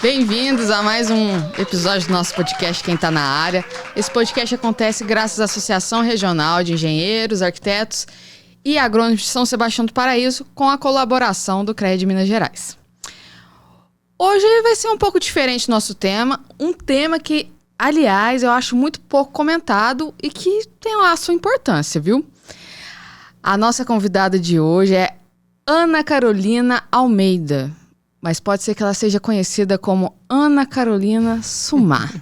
Bem-vindos a mais um episódio do nosso podcast Quem Tá na Área. Esse podcast acontece graças à Associação Regional de Engenheiros, Arquitetos e Agrônomos de São Sebastião do Paraíso, com a colaboração do CREA de Minas Gerais. Hoje vai ser um pouco diferente o nosso tema, um tema que, aliás, eu acho muito pouco comentado e que tem lá a sua importância, viu? A nossa convidada de hoje é Ana Carolina Almeida, mas pode ser que ela seja conhecida como Ana Carolina Sumar.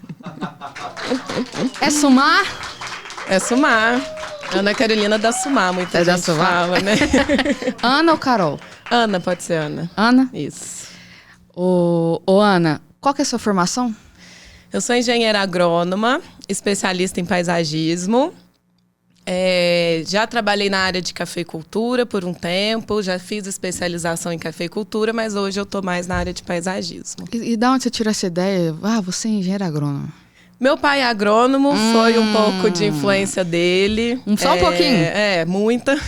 É Sumar? É Sumar. Ana Carolina da Sumar, muita gente fala, né? Ana ou Carol? Ana, pode ser Ana. Ana? Isso. Ô, Ana, qual que é a sua formação? Eu sou engenheira agrônoma, especialista em paisagismo. Já trabalhei na área de cafeicultura por um tempo, já fiz especialização em cafeicultura, mas hoje eu estou mais na área de paisagismo. E da onde você tirou essa ideia? Ah, você é engenheira agrônoma. Meu pai é agrônomo, foi um pouco de influência dele. Só um pouquinho? Muita.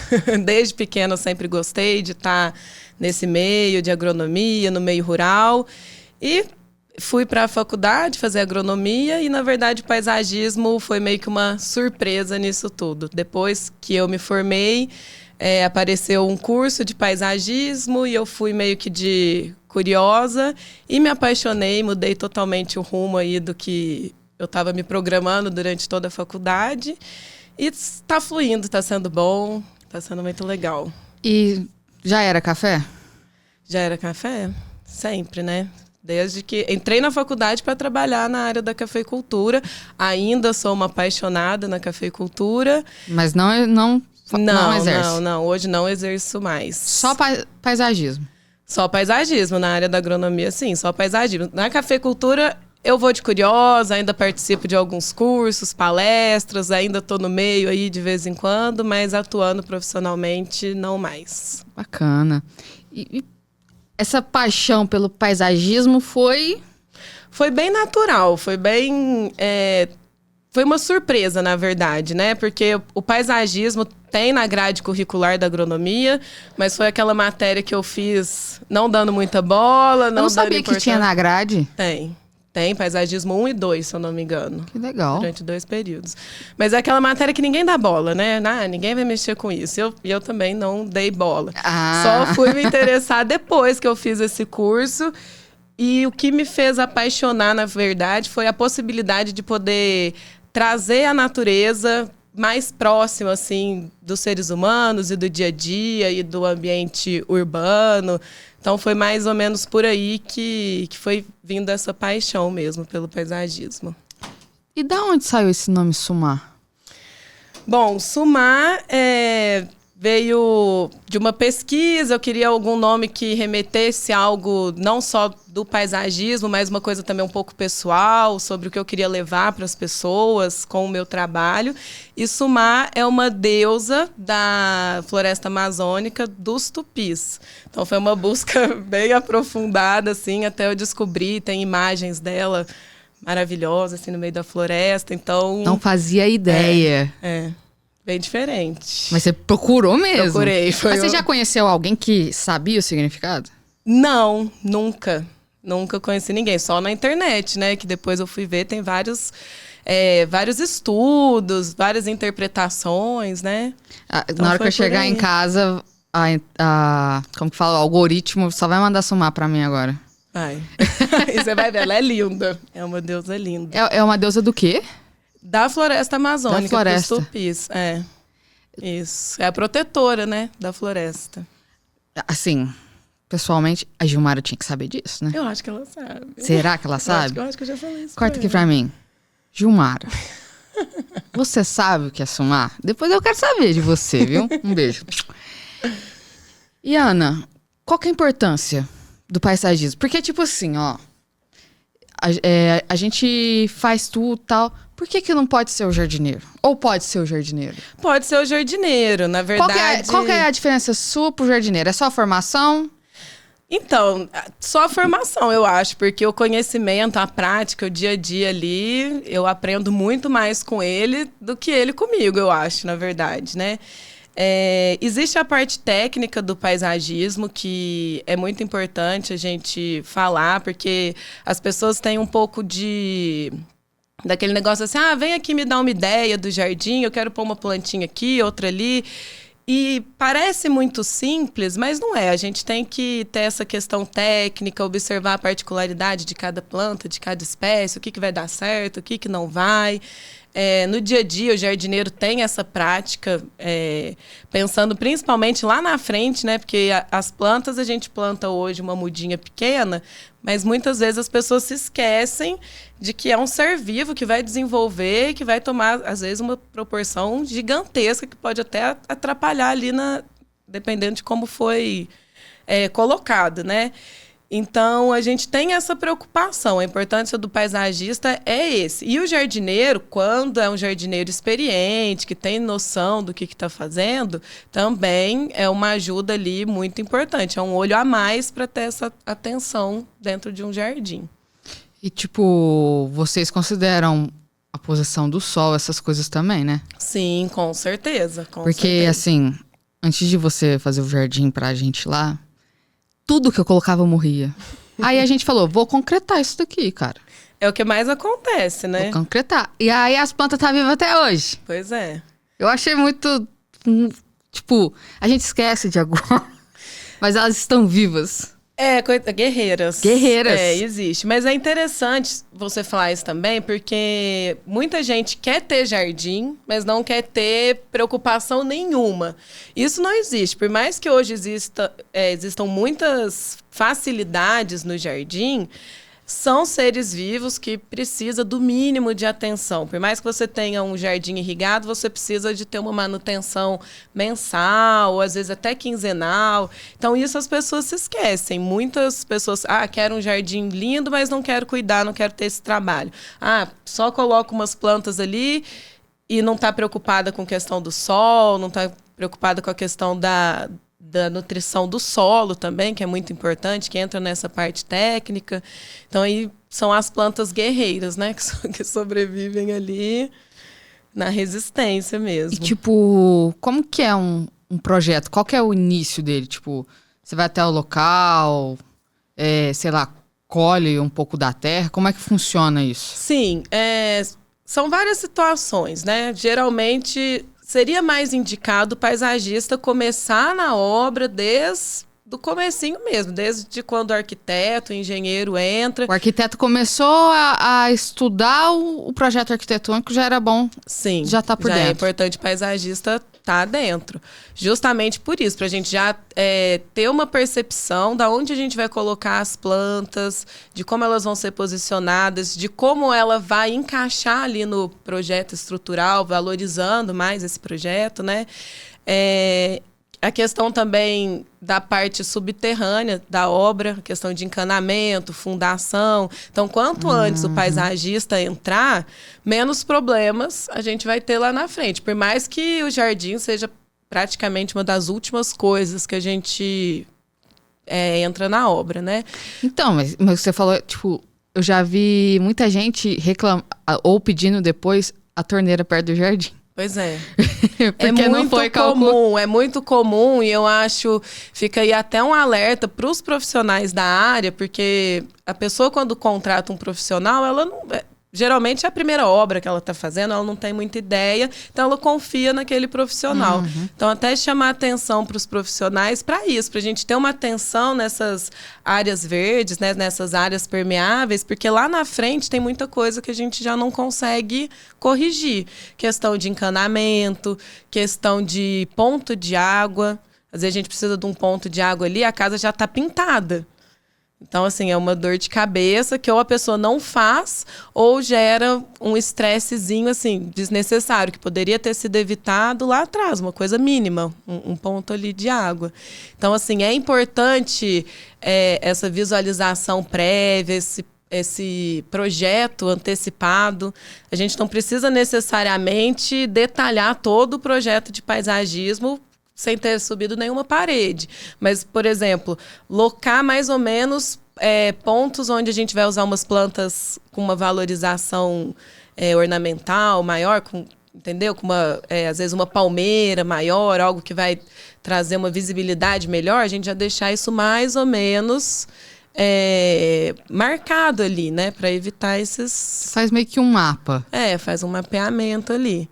Desde pequena eu sempre gostei de estar nesse meio de agronomia, no meio rural. E fui para a faculdade fazer agronomia e, na verdade, o paisagismo foi meio que uma surpresa nisso tudo. Depois que eu me formei, apareceu um curso de paisagismo e eu fui meio que de curiosa e me apaixonei, mudei totalmente o rumo aí do que eu estava me programando durante toda a faculdade. E está fluindo, está sendo bom, está sendo muito legal. E já era café? Já era café? Sempre, né? Desde que entrei na faculdade para trabalhar na área da cafeicultura. Ainda sou uma apaixonada na cafeicultura. Mas não exerce? Não. Hoje não exerço mais. Só paisagismo? Só paisagismo. Na área da agronomia, sim. Só paisagismo. Na cafeicultura, eu vou de curiosa, ainda participo de alguns cursos, palestras. Ainda estou no meio aí de vez em quando, mas atuando profissionalmente, não mais. Bacana. E essa paixão pelo paisagismo foi bem natural, foi uma surpresa, na verdade, né? Porque o paisagismo tem na grade curricular da agronomia, mas foi aquela matéria que eu fiz não dando muita bola, Eu não sabia que tinha na grade. Tem paisagismo 1 e 2, se eu não me engano. Que legal. Durante 2 períodos. Mas é aquela matéria que ninguém dá bola, né? Ninguém vai mexer com isso. E eu também não dei bola. Só fui me interessar depois que eu fiz esse curso. E o que me fez apaixonar, na verdade, foi a possibilidade de poder trazer a natureza mais próximo, assim, dos seres humanos e do dia a dia e do ambiente urbano. Então, foi mais ou menos por aí que foi vindo essa paixão mesmo pelo paisagismo. E da onde saiu esse nome Sumar? Bom, Sumar veio de uma pesquisa. Eu queria algum nome que remetesse a algo não só do paisagismo, mas uma coisa também um pouco pessoal, sobre o que eu queria levar para as pessoas com o meu trabalho. E Sumar é uma deusa da floresta amazônica dos tupis. Então foi uma busca bem aprofundada, assim, até eu descobrir, tem imagens dela maravilhosas, assim, no meio da floresta. Então não fazia ideia. Bem diferente. Mas você procurou mesmo? Procurei. Mas você já conheceu alguém que sabia o significado? Não, nunca. Nunca conheci ninguém. Só na internet, né? Que depois eu fui ver, tem vários estudos, várias interpretações, né? Então, na hora que eu chegar em casa, como que fala? O algoritmo só vai mandar Sumar pra mim agora. Vai. E você vai ver, ela é linda. É uma deusa linda. É uma deusa do quê? Da floresta amazônica, da floresta. Dos tupis. Isso. É a protetora, né, da floresta. Assim, pessoalmente, a Gilmara tinha que saber disso, né? Eu acho que ela sabe. Será que ela sabe? Eu acho que eu já falei isso. Corta aqui pra mim. Gilmara, você sabe o que é Sumar? Depois eu quero saber de você, viu? Um beijo. E Ana, qual que é a importância do paisagismo? Porque, tipo assim, ó, a gente faz tudo e tal. Por que não pode ser o jardineiro? Ou pode ser o jardineiro? Pode ser o jardineiro, na verdade. Qual que é a diferença sua pro jardineiro? É só a formação? Então, só a formação, eu acho, porque o conhecimento, a prática, o dia a dia ali, eu aprendo muito mais com ele do que ele comigo, eu acho, na verdade, né? Existe a parte técnica do paisagismo, que é muito importante a gente falar, porque as pessoas têm um pouco daquele negócio assim, vem aqui me dar uma ideia do jardim, eu quero pôr uma plantinha aqui, outra ali. E parece muito simples, mas não é. A gente tem que ter essa questão técnica, observar a particularidade de cada planta, de cada espécie, o que vai dar certo, o que não vai. No dia a dia, o jardineiro tem essa prática, pensando principalmente lá na frente, né? Porque as plantas, a gente planta hoje uma mudinha pequena, mas muitas vezes as pessoas se esquecem de que é um ser vivo que vai desenvolver, que vai tomar, às vezes, uma proporção gigantesca, que pode até atrapalhar ali, dependendo de como foi colocado, né? Então, a gente tem essa preocupação. A importância do paisagista é esse. E o jardineiro, quando é um jardineiro experiente, que tem noção do que está fazendo, também é uma ajuda ali muito importante. É um olho a mais para ter essa atenção dentro de um jardim. E, vocês consideram a posição do sol, essas coisas também, né? Sim, com certeza. Porque, assim, antes de você fazer o jardim pra gente lá, tudo que eu colocava morria. Aí a gente falou, vou concretar isso daqui, cara. É o que mais acontece, né? Vou concretar. E aí as plantas tá vivas até hoje. Pois é. Eu achei muito... a gente esquece de agora. Mas elas estão vivas. Guerreiras. Guerreiras. Existe. Mas é interessante você falar isso também, porque muita gente quer ter jardim, mas não quer ter preocupação nenhuma. Isso não existe. Por mais que hoje existam muitas facilidades no jardim, são seres vivos que precisam do mínimo de atenção. Por mais que você tenha um jardim irrigado, você precisa de ter uma manutenção mensal, ou às vezes até quinzenal. Então, isso as pessoas se esquecem. Muitas pessoas, quero um jardim lindo, mas não quero cuidar, não quero ter esse trabalho. Só coloco umas plantas ali e não está preocupada com a questão do sol, não está preocupada com a questão da nutrição do solo também, que é muito importante, que entra nessa parte técnica. Então, aí são as plantas guerreiras, né? Que sobrevivem ali na resistência mesmo. E, como que é um projeto? Qual que é o início dele? Você vai até o local, colhe um pouco da terra. Como é que funciona isso? Sim, são várias situações, né? Geralmente... seria mais indicado o paisagista começar na obra desde o comecinho mesmo, desde quando o arquiteto, o engenheiro entra. O arquiteto começou a estudar o projeto arquitetônico, já era bom. Sim, já está por dentro. É importante o paisagista estar dentro. Justamente por isso, para a gente já ter uma percepção de onde a gente vai colocar as plantas, de como elas vão ser posicionadas, de como ela vai encaixar ali no projeto estrutural, valorizando mais esse projeto, né? A questão também da parte subterrânea da obra, a questão de encanamento, fundação. Então, quanto antes o paisagista entrar, menos problemas a gente vai ter lá na frente. Por mais que o jardim seja praticamente uma das últimas coisas que a gente entra na obra, né? Então, mas você falou, eu já vi muita gente reclamar ou pedindo depois a torneira perto do jardim. Pois é. Porque não foi comum, é muito comum, e eu acho, fica aí até um alerta para os profissionais da área, porque a pessoa, quando contrata um profissional, ela não... geralmente é a primeira obra que ela está fazendo, ela não tem muita ideia, então ela confia naquele profissional. Então, até chamar atenção para os profissionais para isso, para a gente ter uma atenção nessas áreas verdes, né, nessas áreas permeáveis, porque lá na frente tem muita coisa que a gente já não consegue corrigir. Questão de encanamento, questão de ponto de água. Às vezes a gente precisa de um ponto de água ali, a casa já está pintada. Então, assim, é uma dor de cabeça que ou a pessoa não faz ou gera um estressezinho, assim, desnecessário, que poderia ter sido evitado lá atrás, uma coisa mínima, um ponto ali de água. Então, assim, é importante essa visualização prévia, esse projeto antecipado. A gente não precisa necessariamente detalhar todo o projeto de paisagismo sem ter subido nenhuma parede. Mas, por exemplo, locar mais ou menos pontos onde a gente vai usar umas plantas com uma valorização ornamental maior, entendeu? Com às vezes uma palmeira maior, algo que vai trazer uma visibilidade melhor, a gente já deixar isso mais ou menos marcado ali, né? Para evitar esses... Faz meio que um mapa. Faz um mapeamento ali.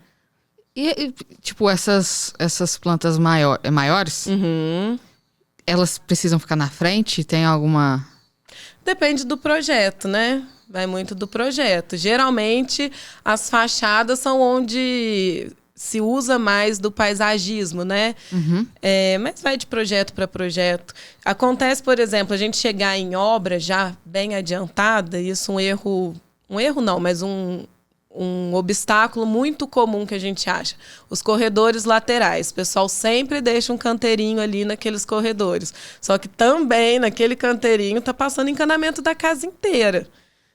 E tipo, essas plantas maiores, elas precisam ficar na frente? Tem alguma... Depende do projeto, né? Vai muito do projeto. Geralmente, as fachadas são onde se usa mais do paisagismo, né? Mas vai de projeto para projeto. Acontece, por exemplo, a gente chegar em obra já bem adiantada, isso um erro não, mas um obstáculo muito comum que a gente acha. Os corredores laterais. O pessoal sempre deixa um canteirinho ali naqueles corredores. Só que também, naquele canteirinho, está passando encanamento da casa inteira.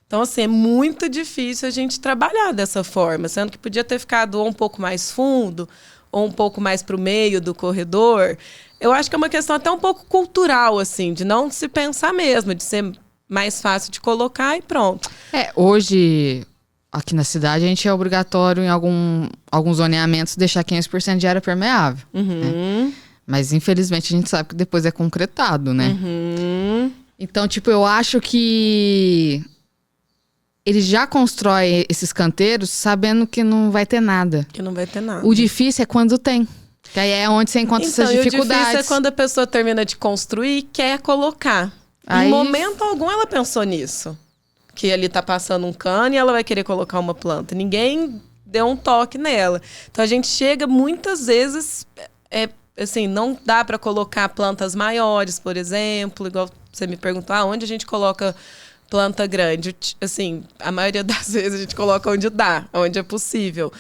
Então, assim, é muito difícil a gente trabalhar dessa forma, sendo que podia ter ficado ou um pouco mais fundo, ou um pouco mais para o meio do corredor. Eu acho que é uma questão até um pouco cultural, assim, de não se pensar mesmo, de ser mais fácil de colocar e pronto. Hoje, aqui na cidade, a gente é obrigatório em alguns zoneamentos deixar 15% de área permeável. Né? Mas, infelizmente, a gente sabe que depois é concretado, né? Então, tipo, eu acho que... Ele já constrói esses canteiros sabendo que não vai ter nada. Que não vai ter nada. O difícil é quando tem. Que aí é onde você encontra essas dificuldades. O difícil é quando a pessoa termina de construir e quer colocar. Em momento algum ela pensou nisso. Que ali tá passando um cano e ela vai querer colocar uma planta. Ninguém deu um toque nela. Então a gente chega muitas vezes... assim, não dá para colocar plantas maiores, por exemplo. Igual você me perguntou, onde a gente coloca... planta grande, assim, a maioria das vezes a gente coloca onde dá, onde é possível.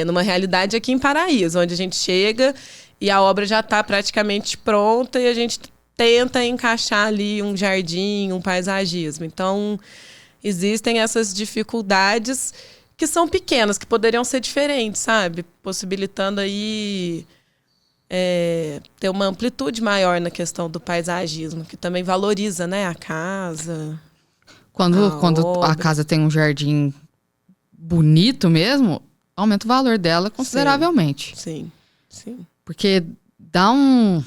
Numa realidade aqui em Paraíso, onde a gente chega e a obra já está praticamente pronta e a gente tenta encaixar ali um jardim, um paisagismo. Então, existem essas dificuldades que são pequenas, que poderiam ser diferentes, sabe? Possibilitando aí... ter uma amplitude maior na questão do paisagismo, que também valoriza, né, a casa... Quando a casa tem um jardim bonito mesmo, aumenta o valor dela consideravelmente. Sim. Porque dá um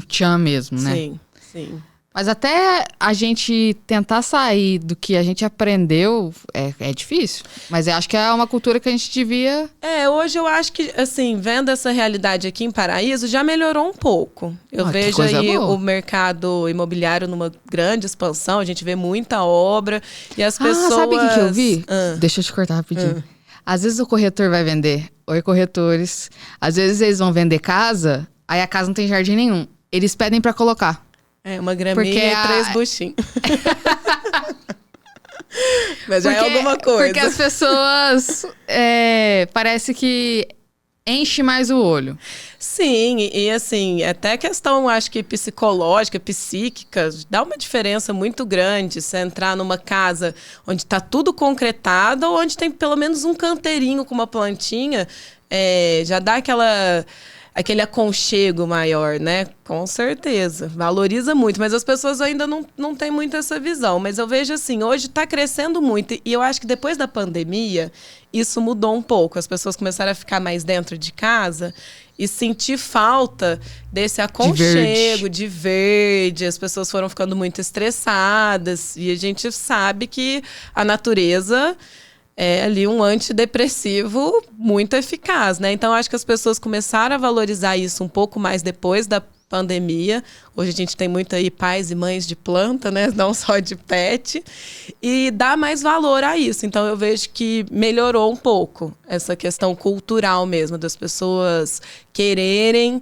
tchan mesmo, né? Sim. Mas até a gente tentar sair do que a gente aprendeu é difícil. Mas eu acho que é uma cultura que a gente devia... Hoje eu acho que, assim, vendo essa realidade aqui em Paraíso, já melhorou um pouco. Eu vejo aí o mercado imobiliário numa grande expansão, a gente vê muita obra e as pessoas... Sabe o que eu vi? Deixa eu te cortar rapidinho. Às vezes o corretor vai vender. Oi, corretores. Às vezes eles vão vender casa, aí a casa não tem jardim nenhum. Eles pedem pra colocar. Uma graminha e 3 buchinhos. Mas já é alguma coisa. Porque as pessoas... parece que enche mais o olho. Sim, e assim, até questão, acho que psicológica, psíquica, dá uma diferença muito grande se entrar numa casa onde está tudo concretado ou onde tem pelo menos um canteirinho com uma plantinha, já dá aquele aconchego maior, né? Com certeza. Valoriza muito, mas as pessoas ainda não têm muito essa visão. Mas eu vejo assim, hoje está crescendo muito. E eu acho que depois da pandemia, isso mudou um pouco. As pessoas começaram a ficar mais dentro de casa e sentir falta desse aconchego, de verde. As pessoas foram ficando muito estressadas. E a gente sabe que a natureza... é ali um antidepressivo muito eficaz, né? Então, acho que as pessoas começaram a valorizar isso um pouco mais depois da pandemia. Hoje a gente tem muito aí pais e mães de planta, né? Não só de pet. E dá mais valor a isso. Então, eu vejo que melhorou um pouco essa questão cultural mesmo, das pessoas quererem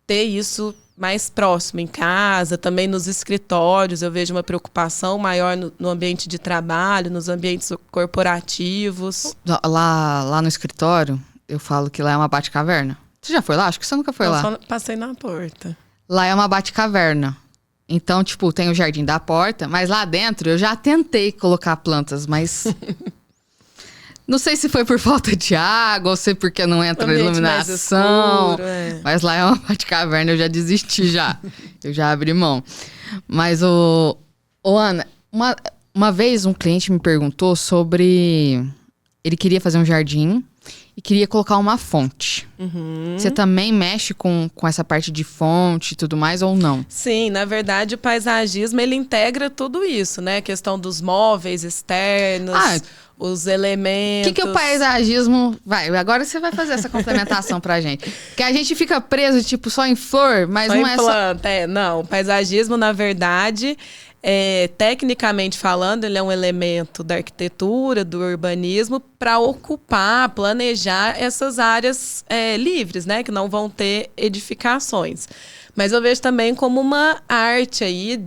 ter isso mais próximo, em casa, também nos escritórios. Eu vejo uma preocupação maior no ambiente de trabalho, nos ambientes corporativos. Lá no escritório, eu falo que lá é uma bate-caverna. Você já foi lá? Acho que você nunca foi lá. Só passei na porta. Lá é uma bate-caverna. Então, tipo, tem o jardim da porta, mas lá dentro eu já tentei colocar plantas, mas... Não sei se foi por falta de água ou se porque não entra iluminação. Escuro, Mas lá é uma bate-caverna, eu já desisti já. Eu já abri mão. Mas, Ana, uma vez um cliente me perguntou sobre ele queria fazer um jardim e queria colocar uma fonte. Você também mexe com essa parte de fonte e tudo mais, ou não? Sim, na verdade o paisagismo ele integra tudo isso, né? A questão dos móveis externos, os elementos. O que é o paisagismo? Agora você vai fazer essa complementação pra gente. Que a gente fica preso, tipo, só em flor, mas só não em é planta. Não, o paisagismo, na verdade, tecnicamente falando, ele é um elemento da arquitetura, do urbanismo, para ocupar, planejar essas áreas livres, né? Que não vão ter edificações. Mas eu vejo também como uma arte aí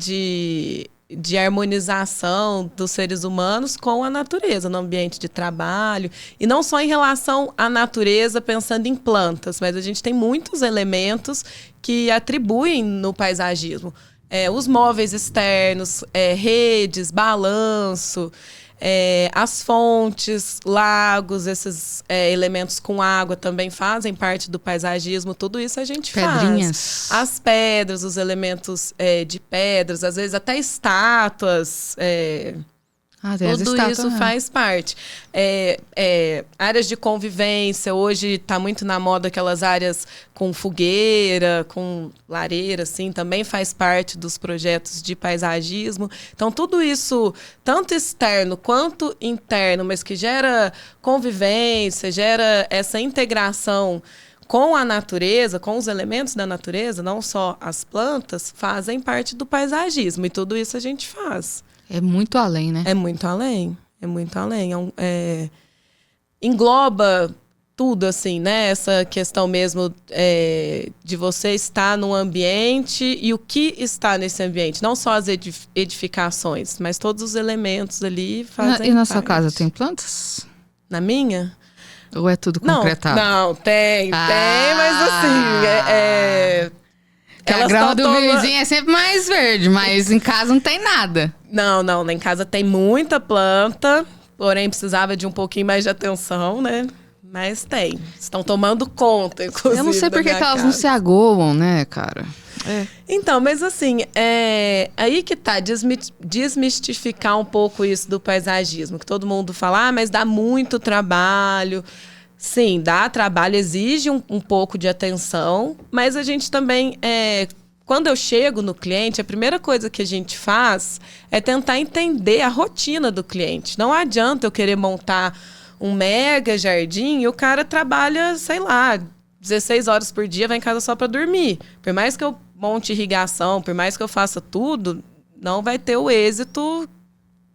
de harmonização dos seres humanos com a natureza no ambiente de trabalho. E não só em relação à natureza, pensando em plantas, mas a gente tem muitos elementos que atribuem no paisagismo. Os móveis externos, redes, balanço, as fontes, lagos, esses elementos com água também fazem parte do paisagismo. Tudo isso a gente Pedrinhas. faz. As pedras, os elementos de pedras, às vezes até estátuas. Tudo isso faz parte. Áreas de convivência. Hoje está muito na moda aquelas áreas com fogueira, com lareira, assim, também faz parte dos projetos de paisagismo. Então, tudo isso, tanto externo quanto interno, mas que gera convivência, gera essa integração com a natureza, com os elementos da natureza, não só as plantas, fazem parte do paisagismo. E tudo isso a gente faz. É muito além, né? É muito além. Engloba tudo, assim, né? Essa questão mesmo de você estar num ambiente e o que está nesse ambiente. Não só as edificações, mas todos os elementos ali fazem E na parte. sua casa tem plantas? Na minha? Ou é tudo concretado? Não, tem, mas assim... Que a grama do vizinho é sempre mais verde, mas em casa não tem nada. Não, em casa tem muita planta, porém precisava de um pouquinho mais de atenção, né? Mas tem. Estão tomando conta, inclusive. Eu não sei por que elas não se agoam, né, cara? Então, mas assim, aí que tá, desmistificar um pouco isso do paisagismo, que todo mundo fala, mas dá muito trabalho. Sim, dá trabalho, exige um pouco de atenção, mas a gente também, quando eu chego no cliente, a primeira coisa que a gente faz é tentar entender a rotina do cliente. Não adianta eu querer montar um mega jardim e o cara trabalha, sei lá, 16 horas por dia, vai em casa só para dormir. Por mais que eu monte irrigação, por mais que eu faça tudo, não vai ter o êxito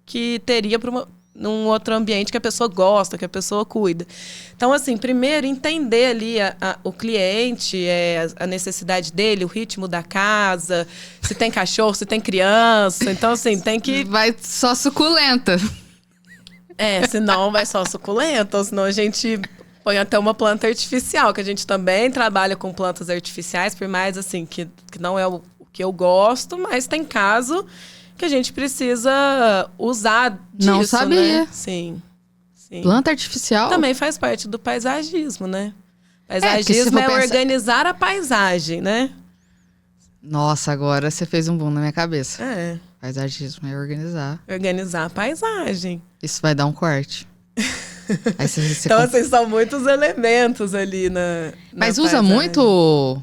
que teria para num outro ambiente que a pessoa gosta, que a pessoa cuida. Então, assim, primeiro, entender ali o cliente, a necessidade dele, o ritmo da casa, se tem cachorro, se tem criança. Então, assim, tem que... Vai só suculenta. Senão vai só suculenta, ou senão a gente põe até uma planta artificial, que a gente também trabalha com plantas artificiais, por mais, assim, que não é o que eu gosto, mas tem caso que a gente precisa usar disso, não sabia. Né? Sim. Planta artificial? Também faz parte do paisagismo, né? Paisagismo é organizar a paisagem, né? Nossa, agora você fez um boom na minha cabeça. Paisagismo é organizar. Organizar a paisagem. Isso vai dar um corte. Aí você então, assim, são muitos elementos ali na Mas usa paisagem. muito...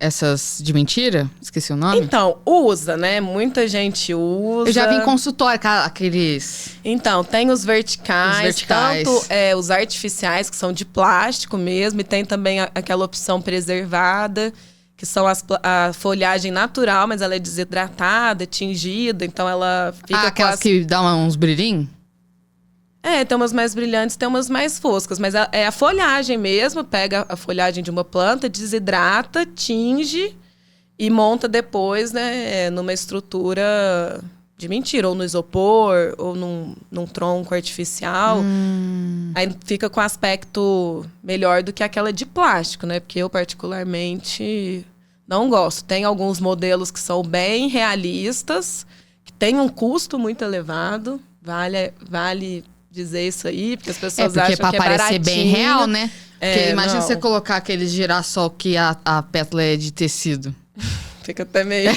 essas de mentira? Esqueci o nome. Então, usa, né? Muita gente usa. Eu já vi em consultório, aqueles... Então, tem os verticais. Tanto os artificiais, que são de plástico mesmo, e tem também aquela opção preservada, que são a folhagem natural, mas ela é desidratada, tingida, então ela fica aquelas que dão uns brilhinhos? Tem umas mais brilhantes, tem umas mais foscas, mas é a folhagem mesmo, pega a folhagem de uma planta, desidrata, tinge e monta depois, né, numa estrutura de mentira, ou no isopor, ou num tronco artificial. Aí fica com aspecto melhor do que aquela de plástico, né, porque eu particularmente não gosto. Tem alguns modelos que são bem realistas, que têm um custo muito elevado, vale dizer isso aí, porque as pessoas acham que é baratinho. Pra parecer bem real, né? Porque imagina você colocar aquele girassol que a pétala é de tecido. Fica até meio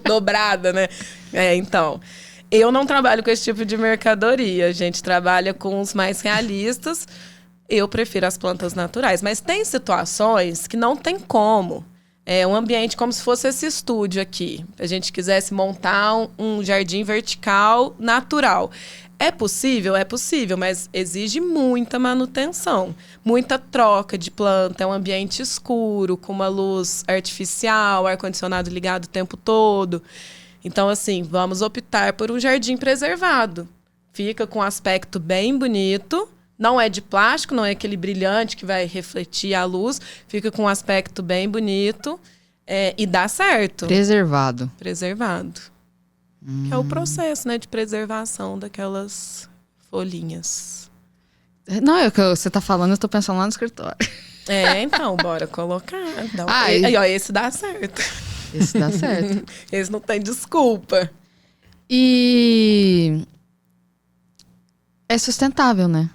dobrada, né? Então. Eu não trabalho com esse tipo de mercadoria. A gente trabalha com os mais realistas. Eu prefiro as plantas naturais. Mas tem situações que não tem como. É um ambiente como se fosse esse estúdio aqui. Se a gente quisesse montar um jardim vertical natural. É possível? É possível, mas exige muita manutenção. Muita troca de planta. É um ambiente escuro, com uma luz artificial, ar-condicionado ligado o tempo todo. Então, assim, vamos optar por um jardim preservado. Fica com um aspecto bem bonito. Não é de plástico, não é aquele brilhante que vai refletir a luz. Fica com um aspecto bem bonito e dá certo. Preservado. Preservado. Que é o processo, né, de preservação daquelas folhinhas. Não, é o que você tá falando, eu tô pensando lá no escritório. Então, bora colocar. Então, esse dá certo. Esse dá certo. Esse não tem desculpa. E é sustentável, né?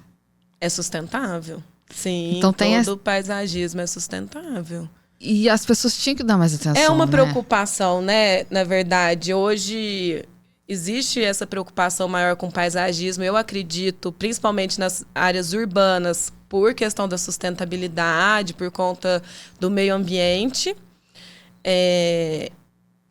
É sustentável. Sim, então, todo paisagismo é sustentável. E as pessoas tinham que dar mais atenção, É uma né? preocupação, né? Na verdade, hoje existe essa preocupação maior com o paisagismo. Eu acredito, principalmente nas áreas urbanas, por questão da sustentabilidade, por conta do meio ambiente. E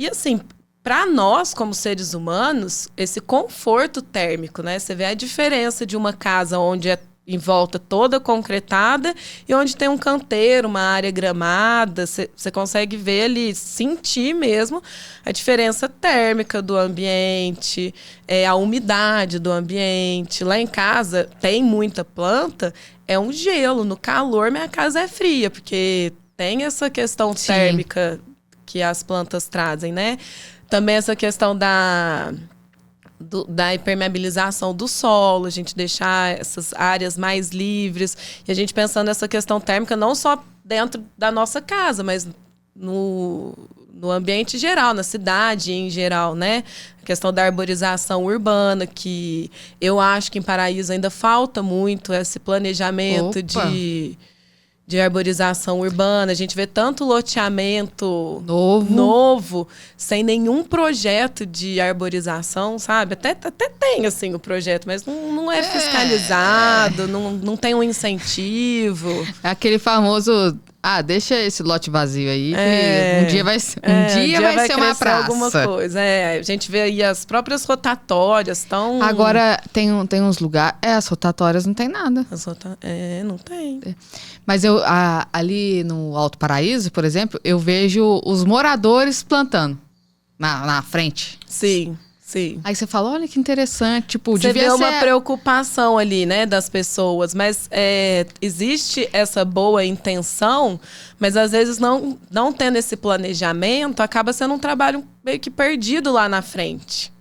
assim, para nós, como seres humanos, esse conforto térmico, né? Você vê a diferença de uma casa onde é em volta toda concretada e onde tem um canteiro, uma área gramada. Você consegue ver ali, sentir mesmo a diferença térmica do ambiente, a umidade do ambiente. Lá em casa tem muita planta, é um gelo. No calor, minha casa é fria, porque tem essa questão térmica que as plantas trazem, né? Também essa questão da impermeabilização do solo, a gente deixar essas áreas mais livres. E a gente pensando nessa questão térmica não só dentro da nossa casa, mas no ambiente geral, na cidade em geral, né? A questão da arborização urbana, que eu acho que em Paraíso ainda falta muito esse planejamento de arborização urbana. A gente vê tanto loteamento novo sem nenhum projeto de arborização, sabe? Até tem, assim, o projeto, mas não é fiscalizado, não tem um incentivo. É aquele famoso... deixa esse lote vazio aí, que um dia vai ser uma praça. Alguma coisa. A gente vê aí as próprias rotatórias tão... Agora, tem uns lugares... as rotatórias não tem nada. Não tem. Mas ali no Alto Paraíso, por exemplo, eu vejo os moradores plantando na frente. Sim. Aí você fala, olha que interessante, tipo, você devia vê ser... uma preocupação ali, né, das pessoas, mas existe essa boa intenção, mas às vezes não tendo esse planejamento, acaba sendo um trabalho meio que perdido lá na frente.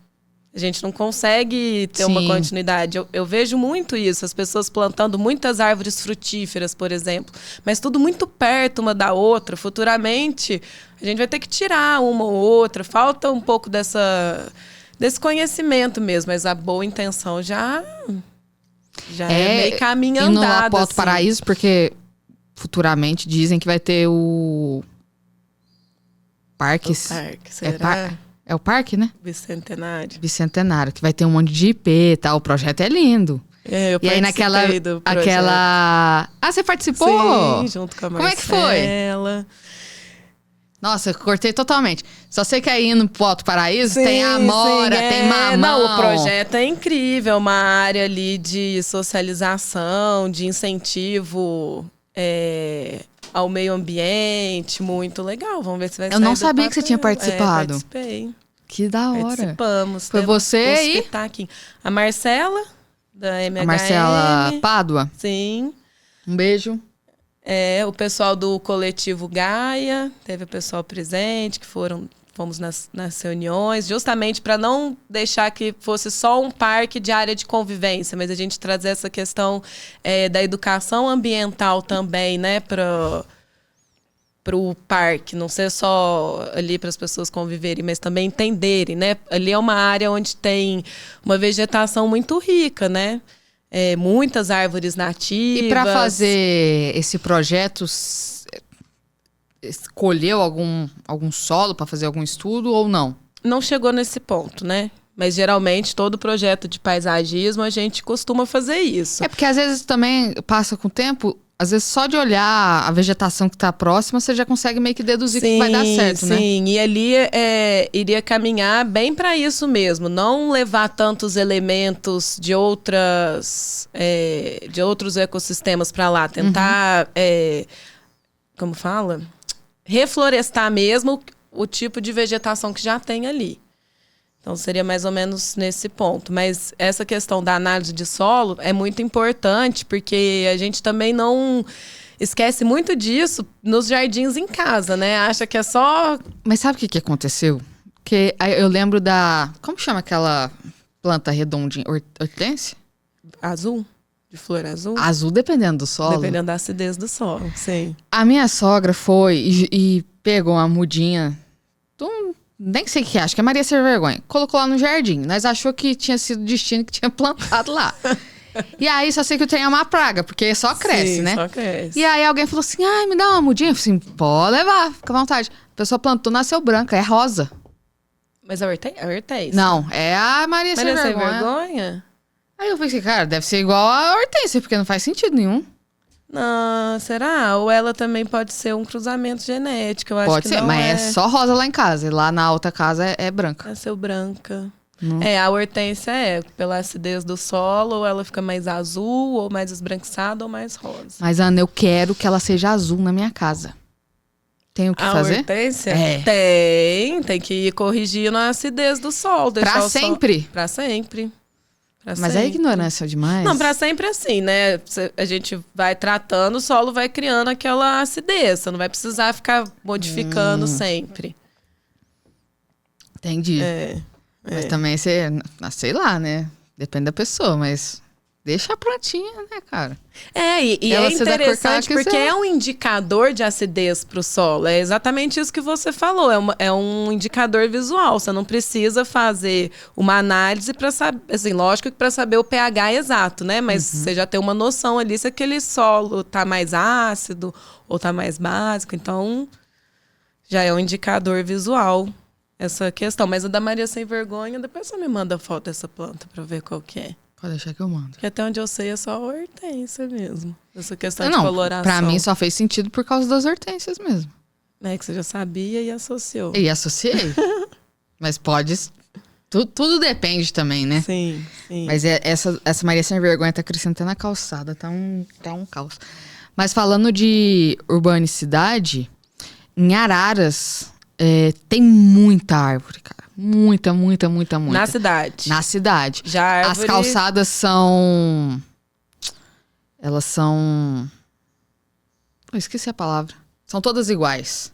A gente não consegue ter uma continuidade. Eu vejo muito isso, as pessoas plantando muitas árvores frutíferas, por exemplo, mas tudo muito perto uma da outra. Futuramente, a gente vai ter que tirar uma ou outra, falta um pouco desse conhecimento mesmo, mas a boa intenção já é meio caminho andado. E no Alto Paraíso, porque futuramente dizem que vai ter o parque. Será? É o parque, né? Bicentenário, que vai ter um monte de IP e tal. O projeto é lindo. Eu e aí você participou? Sim, junto com a Marcela. Como é que foi? Nossa, eu cortei totalmente. Só sei que aí indo pro Alto Paraíso tem amora, tem mamão. Não, o projeto é incrível. Uma área ali de socialização, de incentivo ao meio ambiente. Muito legal. Vamos ver se vai sair. Eu não sabia que você tinha participado. Participei. Que da hora. Participamos. Foi você e... A Marcela, da MHM. A Marcela Pádua. Sim. Um beijo. O pessoal do Coletivo Gaia, teve o pessoal presente, que fomos nas reuniões, justamente para não deixar que fosse só um parque de área de convivência, mas a gente trazer essa questão da educação ambiental também, né, para o parque, não ser só ali para as pessoas conviverem, mas também entenderem, né? Ali é uma área onde tem uma vegetação muito rica, né? Muitas árvores nativas. E para fazer esse projeto, escolheu algum solo para fazer algum estudo ou não? Não chegou nesse ponto, né? Mas geralmente todo projeto de paisagismo a gente costuma fazer isso. É porque às vezes também passa com o tempo, às vezes só de olhar a vegetação que está próxima, você já consegue meio que deduzir que vai dar certo, né? Sim, e ali iria caminhar bem para isso mesmo, não levar tantos elementos de outros ecossistemas para lá, tentar, como fala? Reflorestar mesmo o tipo de vegetação que já tem ali. Então, seria mais ou menos nesse ponto. Mas essa questão da análise de solo é muito importante, porque a gente também não esquece muito disso nos jardins em casa, né? Acha que é só... Mas sabe o que aconteceu? Que eu lembro da... Como chama aquela planta redondinha? Hortênsia? Azul? De flor azul? Azul, dependendo do solo. Dependendo da acidez do solo, sim. A minha sogra foi e pegou uma mudinha... Nem sei o que é, acho que é Maria Sem Vergonha. Colocou lá no jardim. Nós achou que tinha sido o destino que tinha plantado lá. E aí só sei que o trem é uma praga, porque só cresce, né? Só cresce. E aí alguém falou assim, ai, me dá uma mudinha. Eu falei assim, pode levar, fica à vontade. A pessoa plantou, nasceu branca, é rosa. Mas a hortência? Não, é a Maria Sem Sem Vergonha. Vergonha? Aí eu falei assim, cara, deve ser igual a hortência, porque não faz sentido nenhum. Não, será? Ou ela também pode ser um cruzamento genético, eu acho Pode que ser, não mas é só rosa lá em casa. E lá na outra casa é branca. Nasceu branca. A hortência pela acidez do solo, ou ela fica mais azul, ou mais esbranquiçada, ou mais rosa. Mas, Ana, eu quero que ela seja azul na minha casa. Tem o que fazer? A hortência? É. Tem que ir corrigindo a acidez do solo. Pra sempre? Pra sempre. Mas é ignorância demais. Não, pra sempre assim, né? A gente vai tratando, o solo vai criando aquela acidez. Você não vai precisar ficar modificando sempre. Entendi. Mas também você, sei lá, né? Depende da pessoa, mas deixa a plantinha, né, cara? E ela é interessante porque é um indicador de acidez para o solo. É exatamente isso que você falou. É um indicador visual. Você não precisa fazer uma análise para saber, assim, lógico que para saber o pH exato, né? Mas você já tem uma noção ali se aquele solo tá mais ácido ou tá mais básico. Então, já é um indicador visual essa questão. Mas a da Maria Sem Vergonha, depois você me manda foto dessa planta para ver qual que é. Pode deixar que eu mando. Porque até onde eu sei é só hortência mesmo. Essa questão de coloração. Pra mim só fez sentido por causa das hortênsias mesmo. É que você já sabia e associou. E associei. Mas pode... Tudo depende também, né? Sim. Mas essa Maria Sem Vergonha tá crescendo até na calçada. Tá um caos. Mas falando de urbanicidade, em Araras tem muita árvore, cara. Muita. Na cidade. Na cidade. Já a árvore... As calçadas são... Elas são... Eu esqueci a palavra. São todas iguais.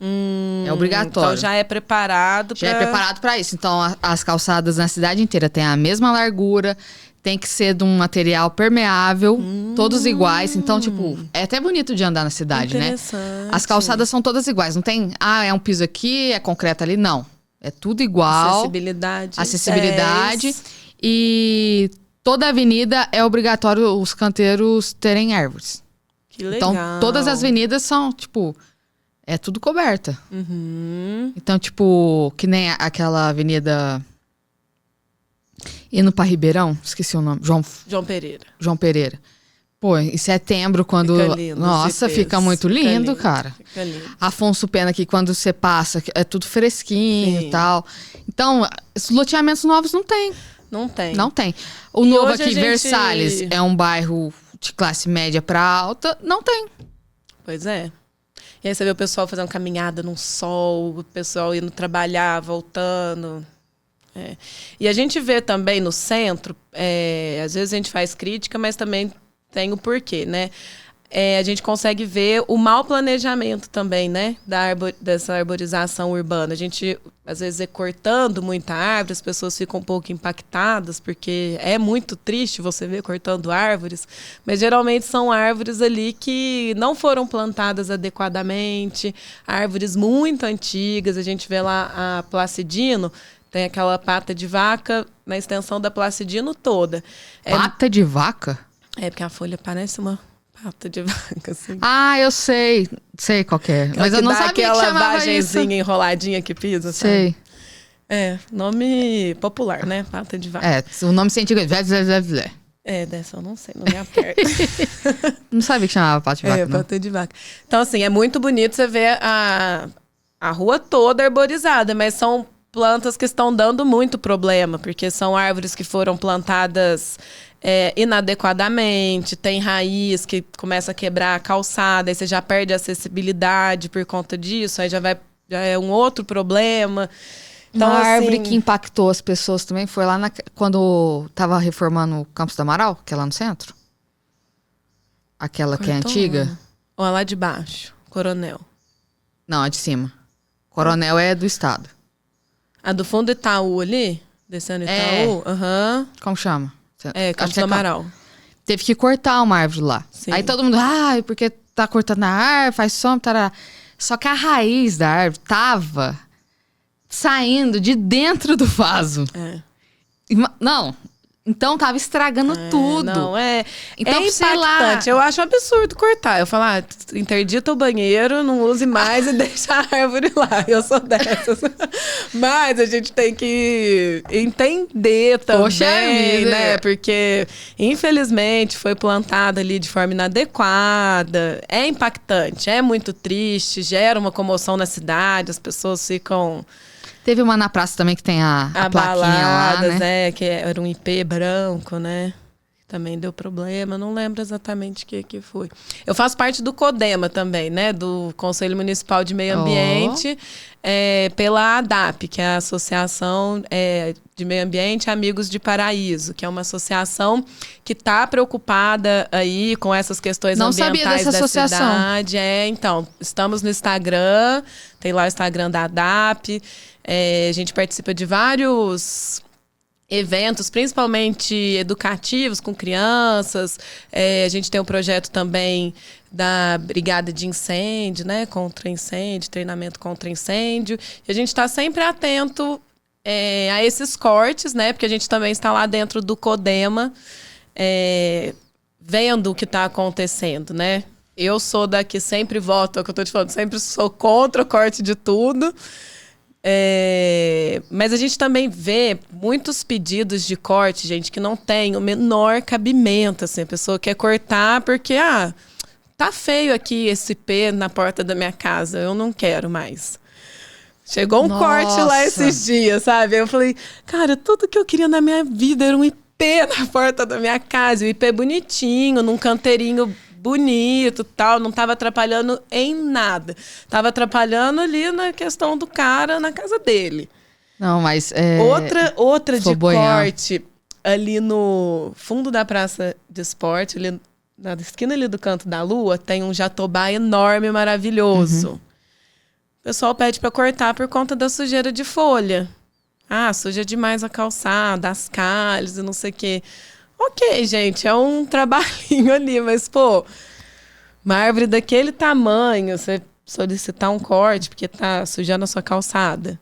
É obrigatório. Então já é preparado Já é preparado para isso. Então as calçadas na cidade inteira têm a mesma largura. Tem que ser de um material permeável. Todos iguais. Então, tipo, é até bonito de andar na cidade, né? As calçadas são todas iguais. Não tem... é um piso aqui, é concreto ali. Não. É tudo igual. Acessibilidade. 10. E toda avenida é obrigatório os canteiros terem árvores. Que legal. Então, todas as avenidas são, tipo... É tudo coberta. Então, tipo... Que nem aquela avenida... Indo pra Ribeirão. Esqueci o nome. João Pereira. Pô, em setembro, quando... Fica lindo, nossa, fica muito lindo, cara. Fica lindo. Afonso Pena, que quando você passa, é tudo fresquinho e tal. Então, esses loteamentos novos não tem. Não tem. Não tem. O E novo hoje aqui, Versalhes, é um bairro de classe média pra alta. Não tem. Pois é. E aí você vê o pessoal fazendo caminhada no sol, o pessoal indo trabalhar, voltando. E a gente vê também no centro, às vezes a gente faz crítica, mas também tem o porquê, né? A gente consegue ver o mau planejamento também, né? Dessa arborização urbana. A gente, às vezes, cortando muita árvore, as pessoas ficam um pouco impactadas, porque é muito triste você ver cortando árvores, mas geralmente são árvores ali que não foram plantadas adequadamente, árvores muito antigas. A gente vê lá a Placidino, tem aquela pata de vaca na extensão da Placidino toda. Pata de vaca? Porque a folha parece uma pata de vaca, assim. Eu sei. Sei qual que é. Mas eu não sabia que chamava isso. Aquela vagenzinha enroladinha que pisa, sabe? Sei. Nome popular, né? Pata de vaca. O nome científico é... Dessa eu não sei, não me aperto. Não sabia que chamava pata de vaca, não. Pata de vaca. Então, assim, é muito bonito você ver a rua toda arborizada, mas são plantas que estão dando muito problema, porque são árvores que foram plantadas inadequadamente, tem raiz que começa a quebrar a calçada, aí você já perde a acessibilidade por conta disso, aí já é um outro problema. Então, uma árvore assim, que impactou as pessoas também foi lá quando tava reformando o Campos do Amaral, que é lá no centro. Aquela que é antiga. Ou a lá de baixo, Coronel. Não, a de cima. Coronel é do estado. A do fundo do Itaú ali? Descendo Itaú? Aham. Como chama? Campos do Amaral. Teve que cortar uma árvore lá. Sim. Aí todo mundo, porque tá cortando a árvore, faz sombra, tarará. Só que a raiz da árvore tava saindo de dentro do vaso. Não. Então tava estragando tudo. Não, então, impactante. sei lá. Eu acho absurdo cortar. Eu falo, interdita o banheiro, não use mais e deixa a árvore lá. Eu sou dessas. Mas a gente tem que entender também, Poxa vida, né? Porque, infelizmente, foi plantada ali de forma inadequada. É impactante, é muito triste, gera uma comoção na cidade, as pessoas ficam... Teve uma na praça também que tem a plaquinha lá, né? Que era um IP branco, né? Também deu problema, não lembro exatamente o que foi. Eu faço parte do CODEMA também, né? Do Conselho Municipal de Meio Ambiente, pela ADAP, que é a Associação de Meio Ambiente Amigos de Paraíso, que é uma associação que está preocupada aí com essas questões ambientais da cidade. Então, estamos no Instagram, tem lá o Instagram da ADAP, a gente participa de vários eventos, principalmente educativos com crianças. A gente tem um projeto também da Brigada de Incêndio, né? Contra incêndio, treinamento contra incêndio. E a gente está sempre atento a esses cortes, né? Porque a gente também está lá dentro do CODEMA, vendo o que está acontecendo, né? Eu sou da que sempre voto, é o que eu estou te falando, sempre sou contra o corte de tudo. Mas a gente também vê muitos pedidos de corte, gente, que não tem o menor cabimento, assim, a pessoa quer cortar porque, tá feio aqui esse P na porta da minha casa, eu não quero mais. Chegou um corte lá esses dias, sabe? Eu falei, cara, tudo que eu queria na minha vida era um IP na porta da minha casa, um IP bonitinho, num canteirinho bonito, tal, não estava atrapalhando em nada. Estava atrapalhando ali na questão do cara na casa dele. Não, mas... Outra de corte, ali no fundo da praça de esporte, ali na esquina ali do Canto da Lua, tem um jatobá enorme, maravilhoso. O pessoal pede para cortar por conta da sujeira de folha. Suja demais a calçada, as calhas e não sei o quê. Ok, gente, é um trabalhinho ali, mas, uma árvore daquele tamanho, você solicitar um corte porque tá sujando a sua calçada.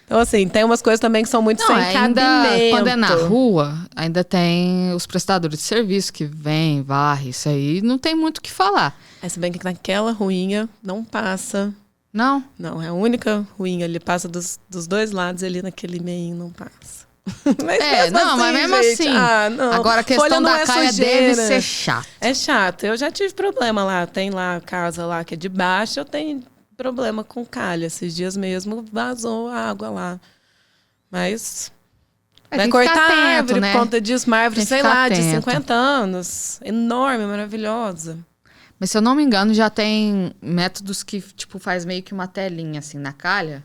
Então, assim, tem umas coisas também que são muito sem cabimento. Quando é na rua, ainda tem os prestadores de serviço que vêm, varre, isso aí não tem muito o que falar. Se bem que naquela ruinha não passa. Não? Não, é a única ruinha, ele passa dos dois lados ali naquele meio não passa. Mas mesmo assim. Agora a questão da calha deve ser chata. É chato. Eu já tive problema lá. Tem lá a casa lá que é de baixo. Eu tenho problema com calha. Esses dias mesmo vazou a água lá. Mas vai cortar a árvore, né? Por conta disso. Uma árvore, sei lá, de 50 anos. Enorme, maravilhosa. Mas se eu não me engano, já tem métodos que faz meio que uma telinha assim na calha.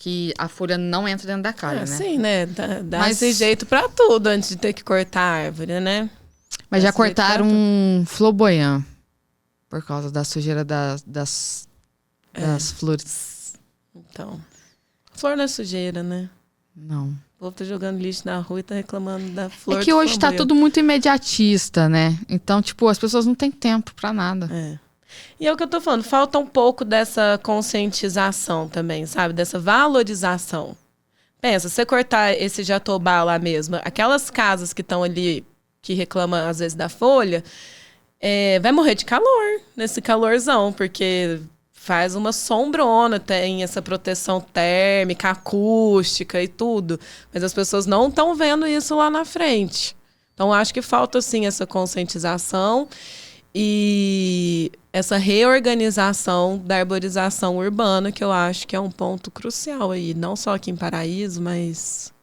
Que a folha não entra dentro da calha, né? Sim, né? Dá esse jeito pra tudo antes de ter que cortar a árvore, né? Mas já cortaram um flamboyant por causa da sujeira das flores. Então, flor não é sujeira, né? Não. O povo tá jogando lixo na rua e tá reclamando da flor. É que hoje tá tudo muito imediatista, né? Então, as pessoas não têm tempo pra nada. E é o que eu tô falando, falta um pouco dessa conscientização também, sabe? Dessa valorização. Pensa, você cortar esse jatobá lá mesmo, aquelas casas que estão ali, que reclamam às vezes da folha, vai morrer de calor, nesse calorzão, porque faz uma sombrona, tem essa proteção térmica, acústica e tudo. Mas as pessoas não estão vendo isso lá na frente. Então, acho que falta, sim, essa conscientização e essa reorganização da arborização urbana, que eu acho que é um ponto crucial aí. Não só aqui em Paraíso, mas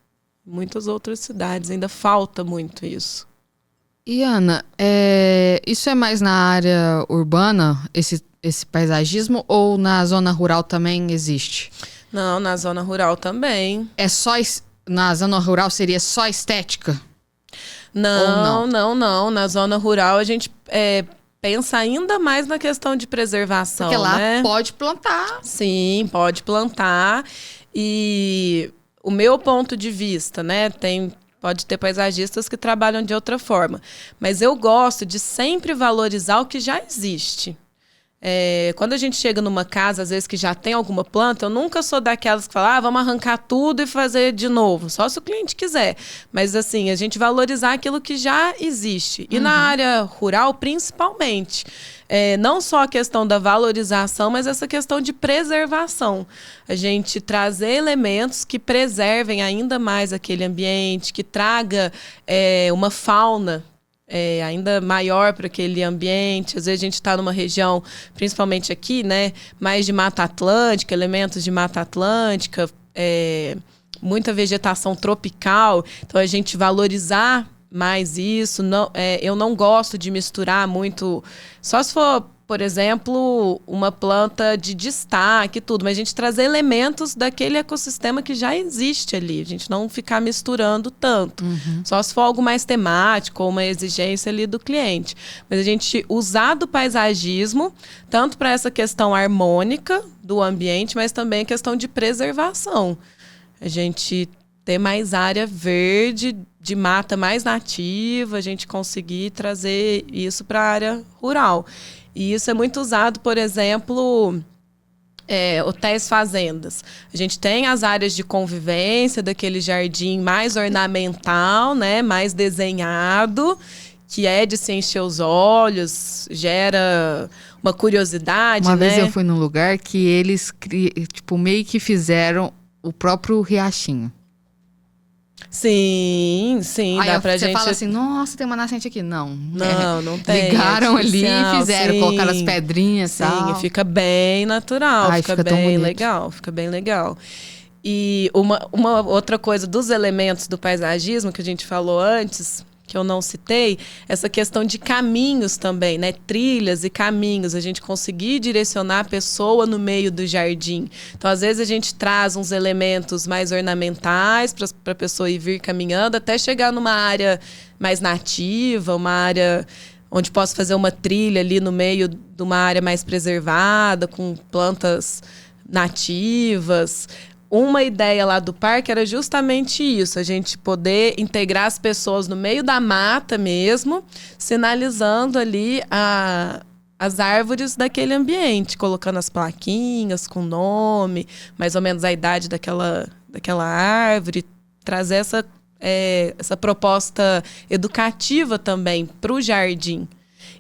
em muitas outras cidades. Ainda falta muito isso. E, Ana, isso é mais na área urbana, esse paisagismo, ou na zona rural também existe? Não, na zona rural também. Na zona rural seria só estética? Não. Na zona rural a gente pensa ainda mais na questão de preservação, porque lá né? pode plantar. Sim, pode plantar. E o meu ponto de vista, né? Pode ter paisagistas que trabalham de outra forma. Mas eu gosto de sempre valorizar o que já existe. Quando a gente chega numa casa, às vezes que já tem alguma planta, eu nunca sou daquelas que falam, vamos arrancar tudo e fazer de novo, só se o cliente quiser. Mas assim, a gente valorizar aquilo que já existe. E na área rural, principalmente. Não só a questão da valorização, mas essa questão de preservação. A gente trazer elementos que preservem ainda mais aquele ambiente, que traga uma fauna ainda maior para aquele ambiente. Às vezes a gente está numa região, principalmente aqui, né, mais de Mata Atlântica, elementos de Mata Atlântica, muita vegetação tropical. Então a gente valorizar mais isso. Eu não gosto de misturar muito, só se for, por exemplo, uma planta de destaque e tudo, mas a gente trazer elementos daquele ecossistema que já existe ali, a gente não ficar misturando tanto. Só se for algo mais temático ou uma exigência ali do cliente. Mas a gente usar do paisagismo, tanto para essa questão harmônica do ambiente, mas também a questão de preservação. A gente ter mais área verde, de mata mais nativa, a gente conseguir trazer isso para a área rural. E isso é muito usado, por exemplo, hotéis fazendas. A gente tem as áreas de convivência, daquele jardim mais ornamental, né, mais desenhado, que é de se encher os olhos, gera uma curiosidade. Uma né? vez eu fui num lugar que eles meio que fizeram o próprio riachinho. Sim, dá pra você gente... fala assim, nossa, tem uma nascente aqui. Não, não tem. Ligaram ali e fizeram, sim. Colocaram as pedrinhas e tal. Sim, fica bem natural, fica bem legal, fica bem legal. E uma outra coisa dos elementos do paisagismo que a gente falou antes, que eu não citei, essa questão de caminhos também, né? Trilhas e caminhos, a gente conseguir direcionar a pessoa no meio do jardim. Então, às vezes, a gente traz uns elementos mais ornamentais para a pessoa ir vir caminhando, até chegar numa área mais nativa, uma área onde posso fazer uma trilha ali no meio de uma área mais preservada, com plantas nativas. Uma ideia lá do parque era justamente isso, a gente poder integrar as pessoas no meio da mata mesmo, sinalizando ali as árvores daquele ambiente, colocando as plaquinhas com nome, mais ou menos a idade daquela árvore, trazer essa proposta educativa também para o jardim.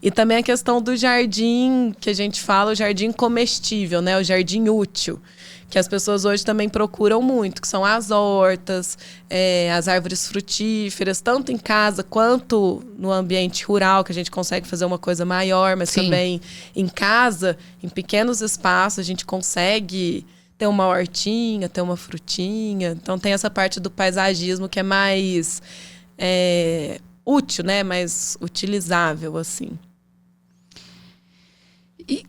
E também a questão do jardim, que a gente fala, o jardim comestível, né? O jardim útil, que as pessoas hoje também procuram muito, que são as hortas, as árvores frutíferas, tanto em casa quanto no ambiente rural, que a gente consegue fazer uma coisa maior, mas Sim. também em casa, em pequenos espaços, a gente consegue ter uma hortinha, ter uma frutinha. Então tem essa parte do paisagismo que é mais útil, né? Mais utilizável, assim. E,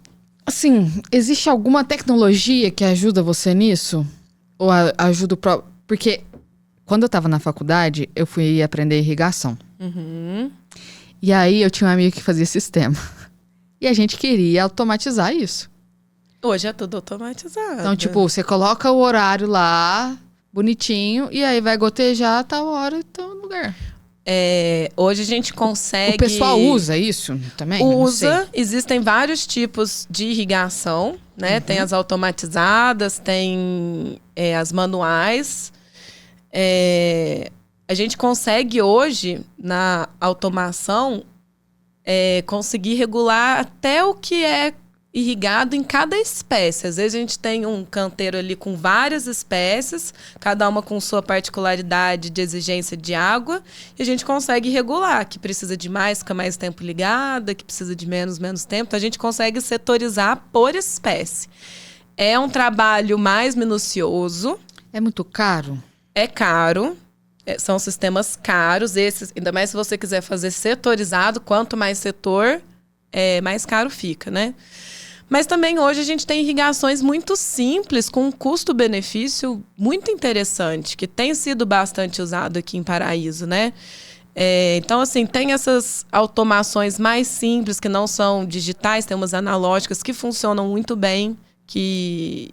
assim, existe alguma tecnologia que ajuda você nisso? Ou ajuda Porque quando eu estava na faculdade, eu fui aprender irrigação. E aí eu tinha um amigo que fazia sistema. E a gente queria automatizar isso. Hoje é tudo automatizado. Então, tipo, você coloca o horário lá, bonitinho, e aí vai gotejar a tal hora e tal lugar. Hoje a gente consegue... O pessoal usa isso também? Usa. Existem vários tipos de irrigação, né? Tem as automatizadas, tem as manuais. A gente consegue hoje, na automação, conseguir regular até o que é irrigado em cada espécie. Às vezes a gente tem um canteiro ali com várias espécies, cada uma com sua particularidade de exigência de água, e a gente consegue regular, que precisa de mais, fica mais tempo ligada, que precisa de menos tempo. Então a gente consegue setorizar por espécie. É um trabalho mais minucioso. É muito caro? É caro. São sistemas caros. Esses, ainda mais se você quiser fazer setorizado, quanto mais setor, mais caro fica, né? Mas também hoje a gente tem irrigações muito simples, com um custo-benefício muito interessante, que tem sido bastante usado aqui em Paraíso, né? Então, assim, tem essas automações mais simples, que não são digitais, tem umas analógicas que funcionam muito bem, que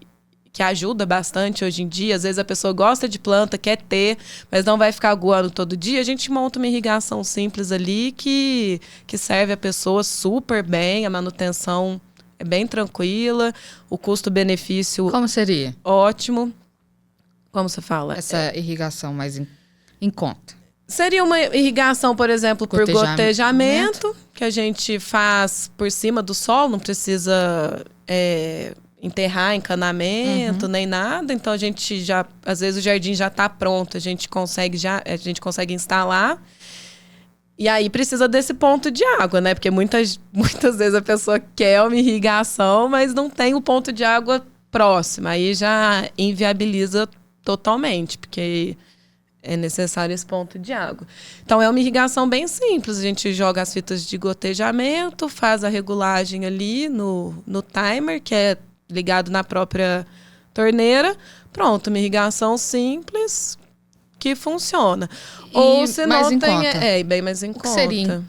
ajuda bastante hoje em dia. Às vezes a pessoa gosta de planta, quer ter, mas não vai ficar aguando todo dia. A gente monta uma irrigação simples ali que serve a pessoa super bem, a manutenção é bem tranquila, o custo-benefício... Como seria? Ótimo. Como você fala? Essa irrigação mais em conta. Seria uma irrigação, por exemplo, por gotejamento, que a gente faz por cima do solo, não precisa enterrar encanamento, nem nada. Então a gente já, às vezes o jardim já está pronto, a gente consegue instalar. E aí precisa desse ponto de água, né? Porque muitas vezes a pessoa quer uma irrigação, mas não tem o ponto de água próximo. Aí já inviabiliza totalmente, porque é necessário esse ponto de água. Então é uma irrigação bem simples. A gente joga as fitas de gotejamento, faz a regulagem ali no timer, que é ligado na própria torneira. Pronto, uma irrigação simples que funciona. Ou se mais não em tem... conta. bem mais em conta. Seria?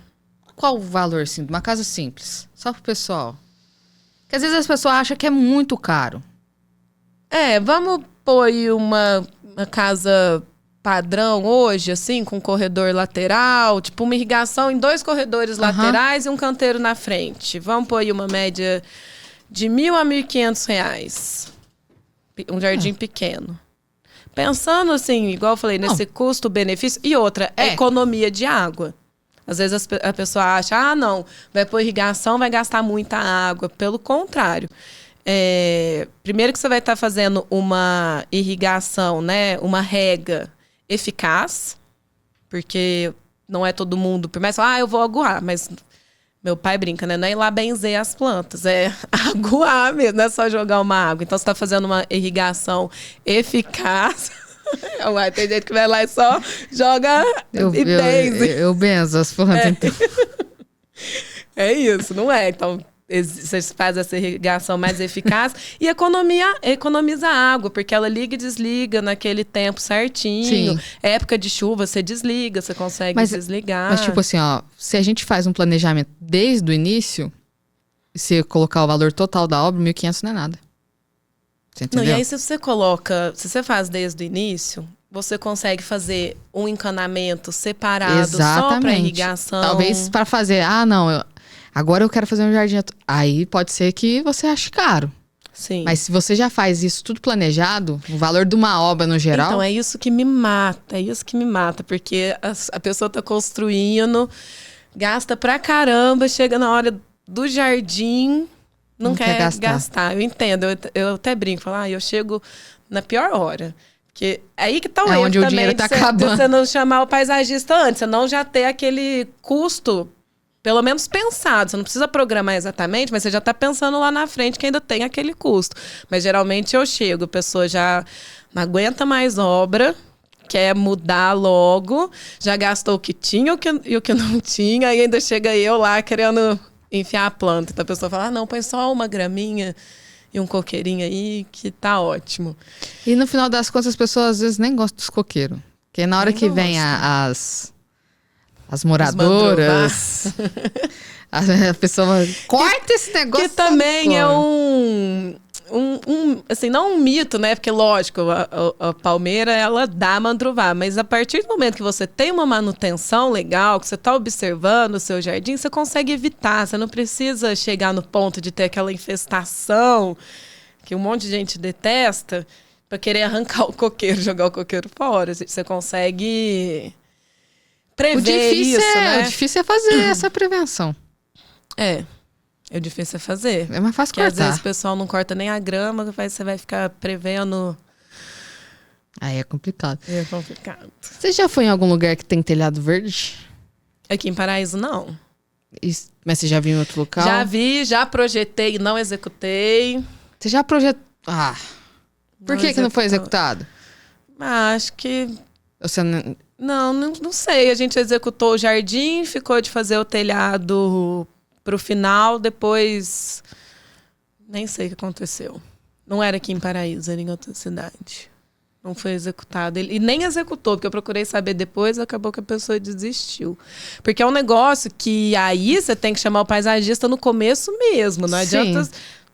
Qual o valor, assim, de uma casa simples? Só pro pessoal. Porque às vezes as pessoas acham que é muito caro. Vamos pôr aí uma casa padrão hoje, assim, com corredor lateral, tipo uma irrigação em 2 corredores laterais e um canteiro na frente. Vamos pôr aí uma média de R$1.000 a R$1.500. Um jardim pequeno. Pensando assim, igual eu falei, nesse custo-benefício. E outra, economia de água. Às vezes a pessoa acha, não, vai pôr irrigação, vai gastar muita água. Pelo contrário. Primeiro que você vai estar fazendo uma irrigação, né? Uma rega eficaz. Porque não é todo mundo, por mais que eu vou aguar, mas meu pai brinca, né? Não é ir lá benzer as plantas, é aguar mesmo, não é só jogar uma água. Então, você está fazendo uma irrigação eficaz. Tem gente que vai lá e só joga e benze. Eu benzo as plantas, então. É isso, não é? Então, você faz essa irrigação mais eficaz e economiza água, porque ela liga e desliga naquele tempo certinho. Sim. Época de chuva, você desliga, você consegue desligar. Mas tipo assim, se a gente faz um planejamento desde o início, se colocar o valor total da obra, 1.500 não é nada. Você entendeu? Não, e aí se você faz desde o início, você consegue fazer um encanamento separado só para irrigação. Talvez para fazer, agora eu quero fazer um jardim. Aí pode ser que você ache caro. Sim. Mas se você já faz isso tudo planejado, o valor de uma obra no geral... Então, é isso que me mata. Porque a pessoa tá construindo, gasta pra caramba, chega na hora do jardim, não quer gastar. Eu entendo, eu até brinco, falo, eu chego na pior hora. Porque aí que tá o erro onde também, o dinheiro tá acabando. de você não chamar o paisagista antes, você não já ter aquele custo... Pelo menos pensado, você não precisa programar exatamente, mas você já está pensando lá na frente que ainda tem aquele custo. Mas geralmente eu chego, a pessoa já não aguenta mais obra, quer mudar logo, já gastou o que tinha e o que não tinha, e ainda chega eu lá querendo enfiar a planta. Então a pessoa fala, não, põe só uma graminha e um coqueirinho aí que tá ótimo. E no final das contas as pessoas às vezes nem gostam dos coqueiros. Porque na hora que vem as moradoras, a pessoa corta esse negócio. Que também é assim, não um mito, né? Porque, lógico, a palmeira, ela dá mandruvá. Mas a partir do momento que você tem uma manutenção legal, que você está observando o seu jardim, você consegue evitar. Você não precisa chegar no ponto de ter aquela infestação que um monte de gente detesta para querer arrancar o coqueiro, jogar o coqueiro fora. Você consegue... prever isso, né? O difícil é fazer essa prevenção. É difícil fazer. É mais fácil Porque às cortar. vezes o pessoal não corta nem a grama, você vai ficar prevendo. Aí é complicado. É complicado. Você já foi em algum lugar que tem telhado verde? Aqui em Paraíso, não. Mas você já viu em outro local? Já vi, já projetei e não executei. Você já projetou... Ah, por que não foi executado? Acho que... Você não... Não sei. A gente executou o jardim, ficou de fazer o telhado pro final, depois... Nem sei o que aconteceu. Não era aqui em Paraíso, era em outra cidade. Não foi executado. E nem executou, porque eu procurei saber depois, acabou que a pessoa desistiu. Porque é um negócio que aí você tem que chamar o paisagista no começo mesmo. Não adianta...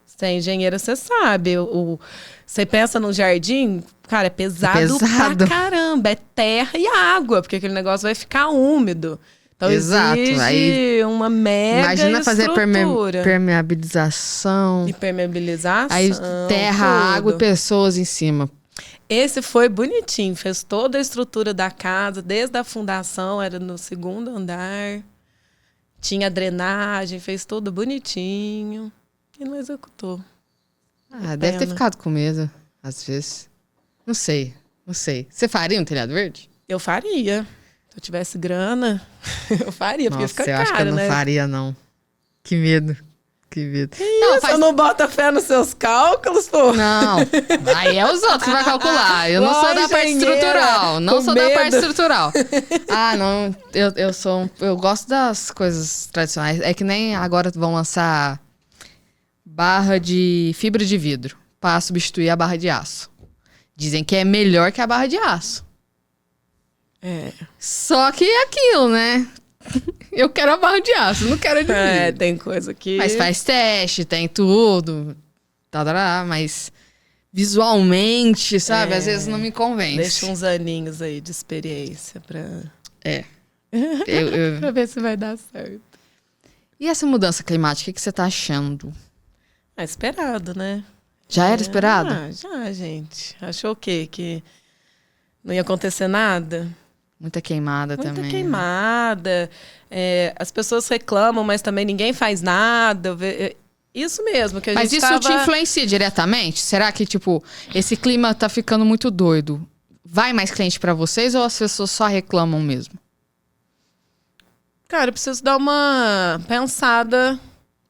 Você é engenheira, você sabe. Você pensa no jardim, cara, é pesado pra caramba. É terra e água, porque aquele negócio vai ficar úmido. Então exige aí, uma mega imagina fazer estrutura. Permeabilização. Impermeabilização. Aí terra, água e pessoas em cima. Esse foi bonitinho, fez toda a estrutura da casa, desde a fundação, era no 2º andar. Tinha drenagem, fez tudo bonitinho. E não executou. Deve ter ficado com medo, às vezes. Não sei. Você faria um telhado verde? Eu faria. Se eu tivesse grana, eu faria, porque fica caro, né? Acho que eu não faria, não. Que medo. Você não bota fé nos seus cálculos, pô? Não. Aí é os outros que vai calcular. Eu não sou da parte estrutural. Da parte estrutural. Não. Eu gosto das coisas tradicionais. É que nem agora vão lançar barra de fibra de vidro para substituir a barra de aço. Dizem que é melhor que a barra de aço. Só que é aquilo, né? Eu quero a barra de aço, não quero a de vidro. Tem coisa que... Mas faz teste, tem tudo. Mas visualmente, sabe? Às vezes não me convence. Deixa uns aninhos aí de experiência pra... pra ver se vai dar certo. E essa mudança climática, o que você tá achando? Esperado, né? Já era esperado? Já, gente. Achou o quê? Que não ia acontecer nada? Muita queimada também. Muita queimada. As pessoas reclamam, mas também ninguém faz nada. Isso mesmo. Que a mas gente isso te influencia diretamente? Será que, esse clima tá ficando muito doido? Vai mais cliente pra vocês ou as pessoas só reclamam mesmo? Cara, eu preciso dar uma pensada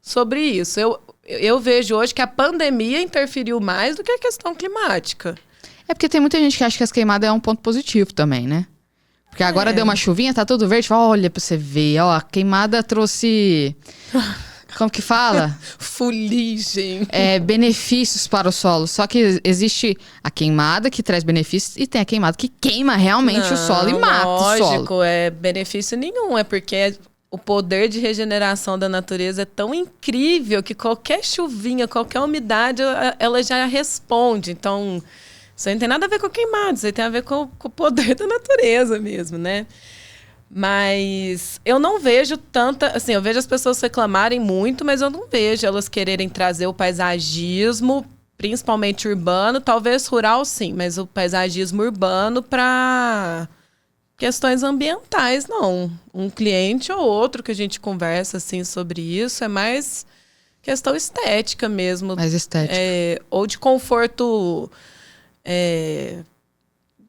sobre isso. Eu vejo hoje que a pandemia interferiu mais do que a questão climática. É porque tem muita gente que acha que as queimadas é um ponto positivo também, né? Porque agora deu uma chuvinha, tá tudo verde. Fala, olha pra você ver, a queimada trouxe... Como que fala? Fuligem. Benefícios para o solo. Só que existe a queimada que traz benefícios e tem a queimada que queima realmente o solo e mata o solo. Lógico, benefício nenhum. É porque o poder de regeneração da natureza é tão incrível que qualquer chuvinha, qualquer umidade, ela já responde. Então... Isso aí não tem nada a ver com queimado, isso aí tem a ver com o poder da natureza mesmo, né? Mas eu não vejo tanta... Assim, eu vejo as pessoas reclamarem muito, mas eu não vejo elas quererem trazer o paisagismo, principalmente urbano, talvez rural sim, mas o paisagismo urbano para questões ambientais, não. Um cliente ou outro que a gente conversa assim, sobre isso é mais questão estética mesmo. Mais estética. Ou de conforto...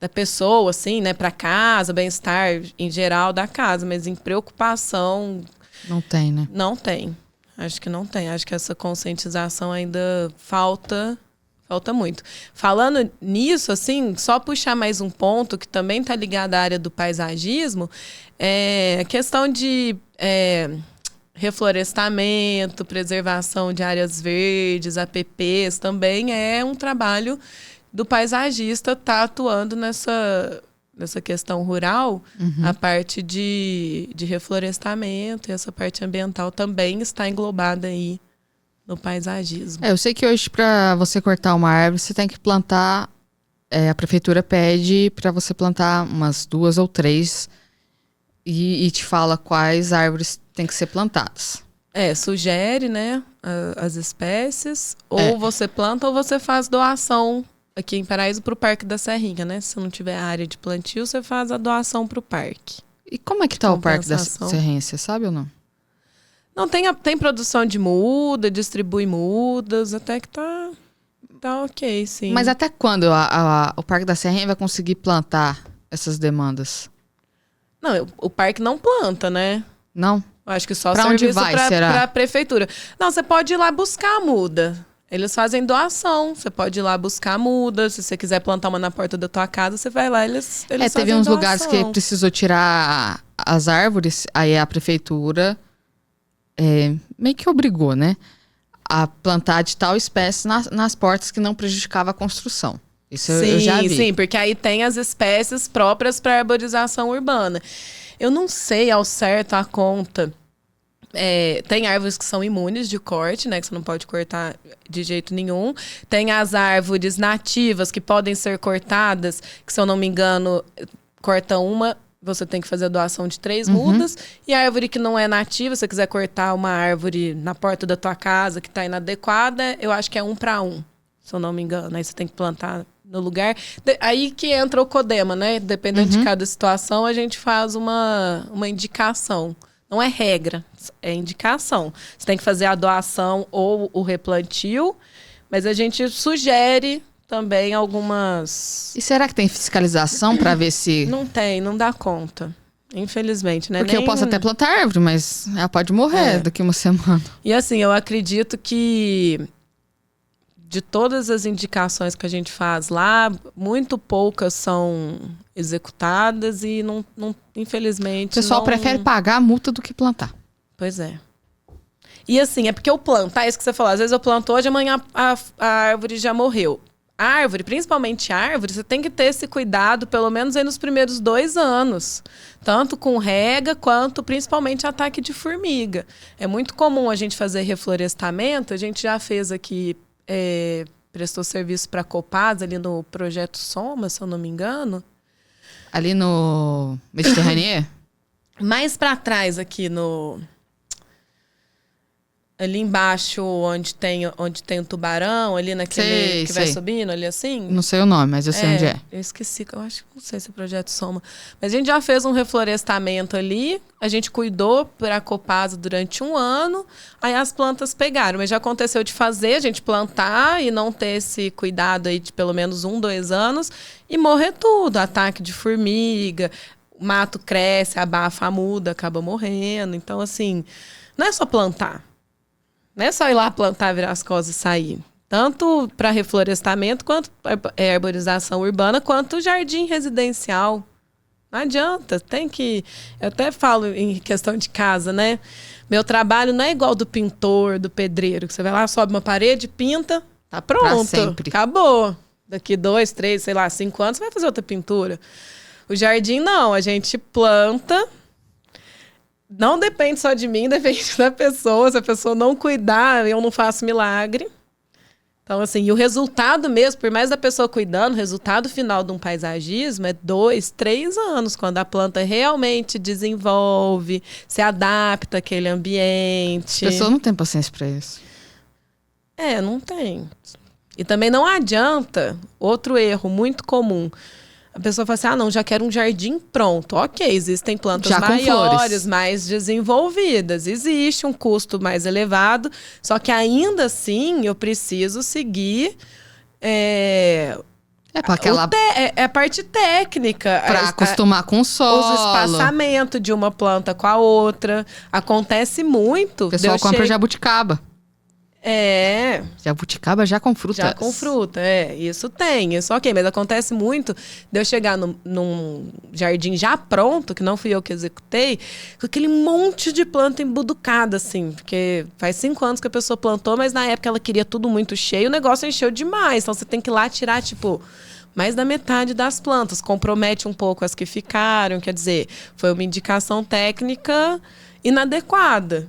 da pessoa, assim, né, para casa, bem-estar em geral da casa, mas em preocupação... Não tem, né? Não tem. Acho que não tem. Acho que essa conscientização ainda falta muito. Falando nisso, assim, só puxar mais um ponto que também está ligado à área do paisagismo, a questão de reflorestamento, preservação de áreas verdes, APPs, também é um trabalho do paisagista tá atuando nessa questão rural. A parte de reflorestamento e essa parte ambiental também está englobada aí no paisagismo. Eu sei que hoje para você cortar uma árvore, você tem que plantar, a prefeitura pede para você plantar umas 2 ou 3 e te fala quais árvores têm que ser plantadas. Sugere, né, as espécies, ou você planta ou você faz doação aqui em Paraíso para o Parque da Serrinha, né? Se não tiver área de plantio, você faz a doação para o parque. E como é que tá o Parque da Serrinha? Você sabe ou não? Não, tem produção de muda, distribui mudas, até que tá ok, sim. Mas até quando o Parque da Serrinha vai conseguir plantar essas demandas? Não, o parque não planta, né? Não? Eu acho que só pra onde serviço vai, será? Pra prefeitura. Não, você pode ir lá buscar a muda. Eles fazem doação. Você pode ir lá buscar a muda. Se você quiser plantar uma na porta da tua casa, você vai lá, eles fazem teve uns doação. lugares que precisou tirar as árvores, aí a prefeitura meio que obrigou, né? A plantar de tal espécie nas portas que não prejudicava a construção. Isso eu já vi. Sim, porque aí tem as espécies próprias para arborização urbana. Eu não sei ao certo a conta. Tem árvores que são imunes de corte, né? Que você não pode cortar de jeito nenhum. Tem as árvores nativas que podem ser cortadas, que se eu não me engano, corta uma, você tem que fazer a doação de 3 mudas. E a árvore que não é nativa, se você quiser cortar uma árvore na porta da tua casa que está inadequada, eu acho que é 1 para 1, se eu não me engano. Aí você tem que plantar no lugar. Aí que entra o CODEMA, né? Dependendo de cada situação, a gente faz uma indicação. Não é regra, é indicação. Você tem que fazer a doação ou o replantio, mas a gente sugere também algumas... E será que tem fiscalização para ver se... Não tem, não dá conta. Infelizmente, né? Porque eu posso até plantar árvore, mas ela pode morrer daqui uma semana. E assim, eu acredito que de todas as indicações que a gente faz lá, muito poucas são executadas e não infelizmente... O pessoal prefere pagar a multa do que plantar. Pois é. E assim, é porque eu planto, isso que você falou, às vezes eu planto hoje, amanhã a árvore já morreu. A árvore, principalmente a árvore, você tem que ter esse cuidado, pelo menos aí nos primeiros 2 anos. Tanto com rega, quanto principalmente ataque de formiga. É muito comum a gente fazer reflorestamento, a gente já fez aqui... prestou serviço para a Copasa ali no Projeto Soma, se eu não me engano. Ali no Mediterrâneo? Mais para trás aqui ali embaixo, onde tem o tubarão, ali naquele vai subindo, ali assim. Não sei o nome, mas eu sei onde é. Eu esqueci, eu acho que não sei se é Projeto Soma. Mas a gente já fez um reflorestamento ali, a gente cuidou para a Copasa durante 1 ano, aí as plantas pegaram. Mas já aconteceu de fazer, a gente plantar e não ter esse cuidado aí de pelo menos 1, 2 anos e morrer tudo. Ataque de formiga, o mato cresce, abafa a muda, acaba morrendo. Então, assim, não é só plantar. Não é só ir lá plantar, virar as costas e sair. Tanto para reflorestamento, quanto arborização urbana, quanto jardim residencial. Não adianta, tem que... Eu até falo em questão de casa, né? Meu trabalho não é igual do pintor, do pedreiro, que você vai lá, sobe uma parede, pinta, tá pronto. Pra sempre. Acabou. Daqui 2, 3, 5 anos, você vai fazer outra pintura. O jardim, não. A gente planta... Não depende só de mim, depende da pessoa. Se a pessoa não cuidar, eu não faço milagre. Então, assim, e o resultado mesmo, por mais da pessoa cuidando, o resultado final de um paisagismo é 2, 3 anos, quando a planta realmente desenvolve, se adapta àquele ambiente. A pessoa não tem paciência para isso. Não tem. E também não adianta, outro erro muito comum, a pessoa fala assim, não, já quero um jardim pronto. Ok, existem plantas já maiores, mais desenvolvidas. Existe um custo mais elevado, só que ainda assim eu preciso seguir a parte técnica. Para acostumar com o solo. Os espaçamentos de uma planta com a outra. Acontece muito. O pessoal compra jabuticaba. Jabuticaba já com fruta. Já com fruta, isso tem, isso ok. Mas acontece muito de eu chegar num jardim já pronto, que não fui eu que executei, com aquele monte de planta embuducada, assim. Porque faz 5 anos que a pessoa plantou, mas na época ela queria tudo muito cheio, o negócio encheu demais. Então você tem que ir lá tirar, mais da metade das plantas. Compromete um pouco as que ficaram, quer dizer, foi uma indicação técnica inadequada.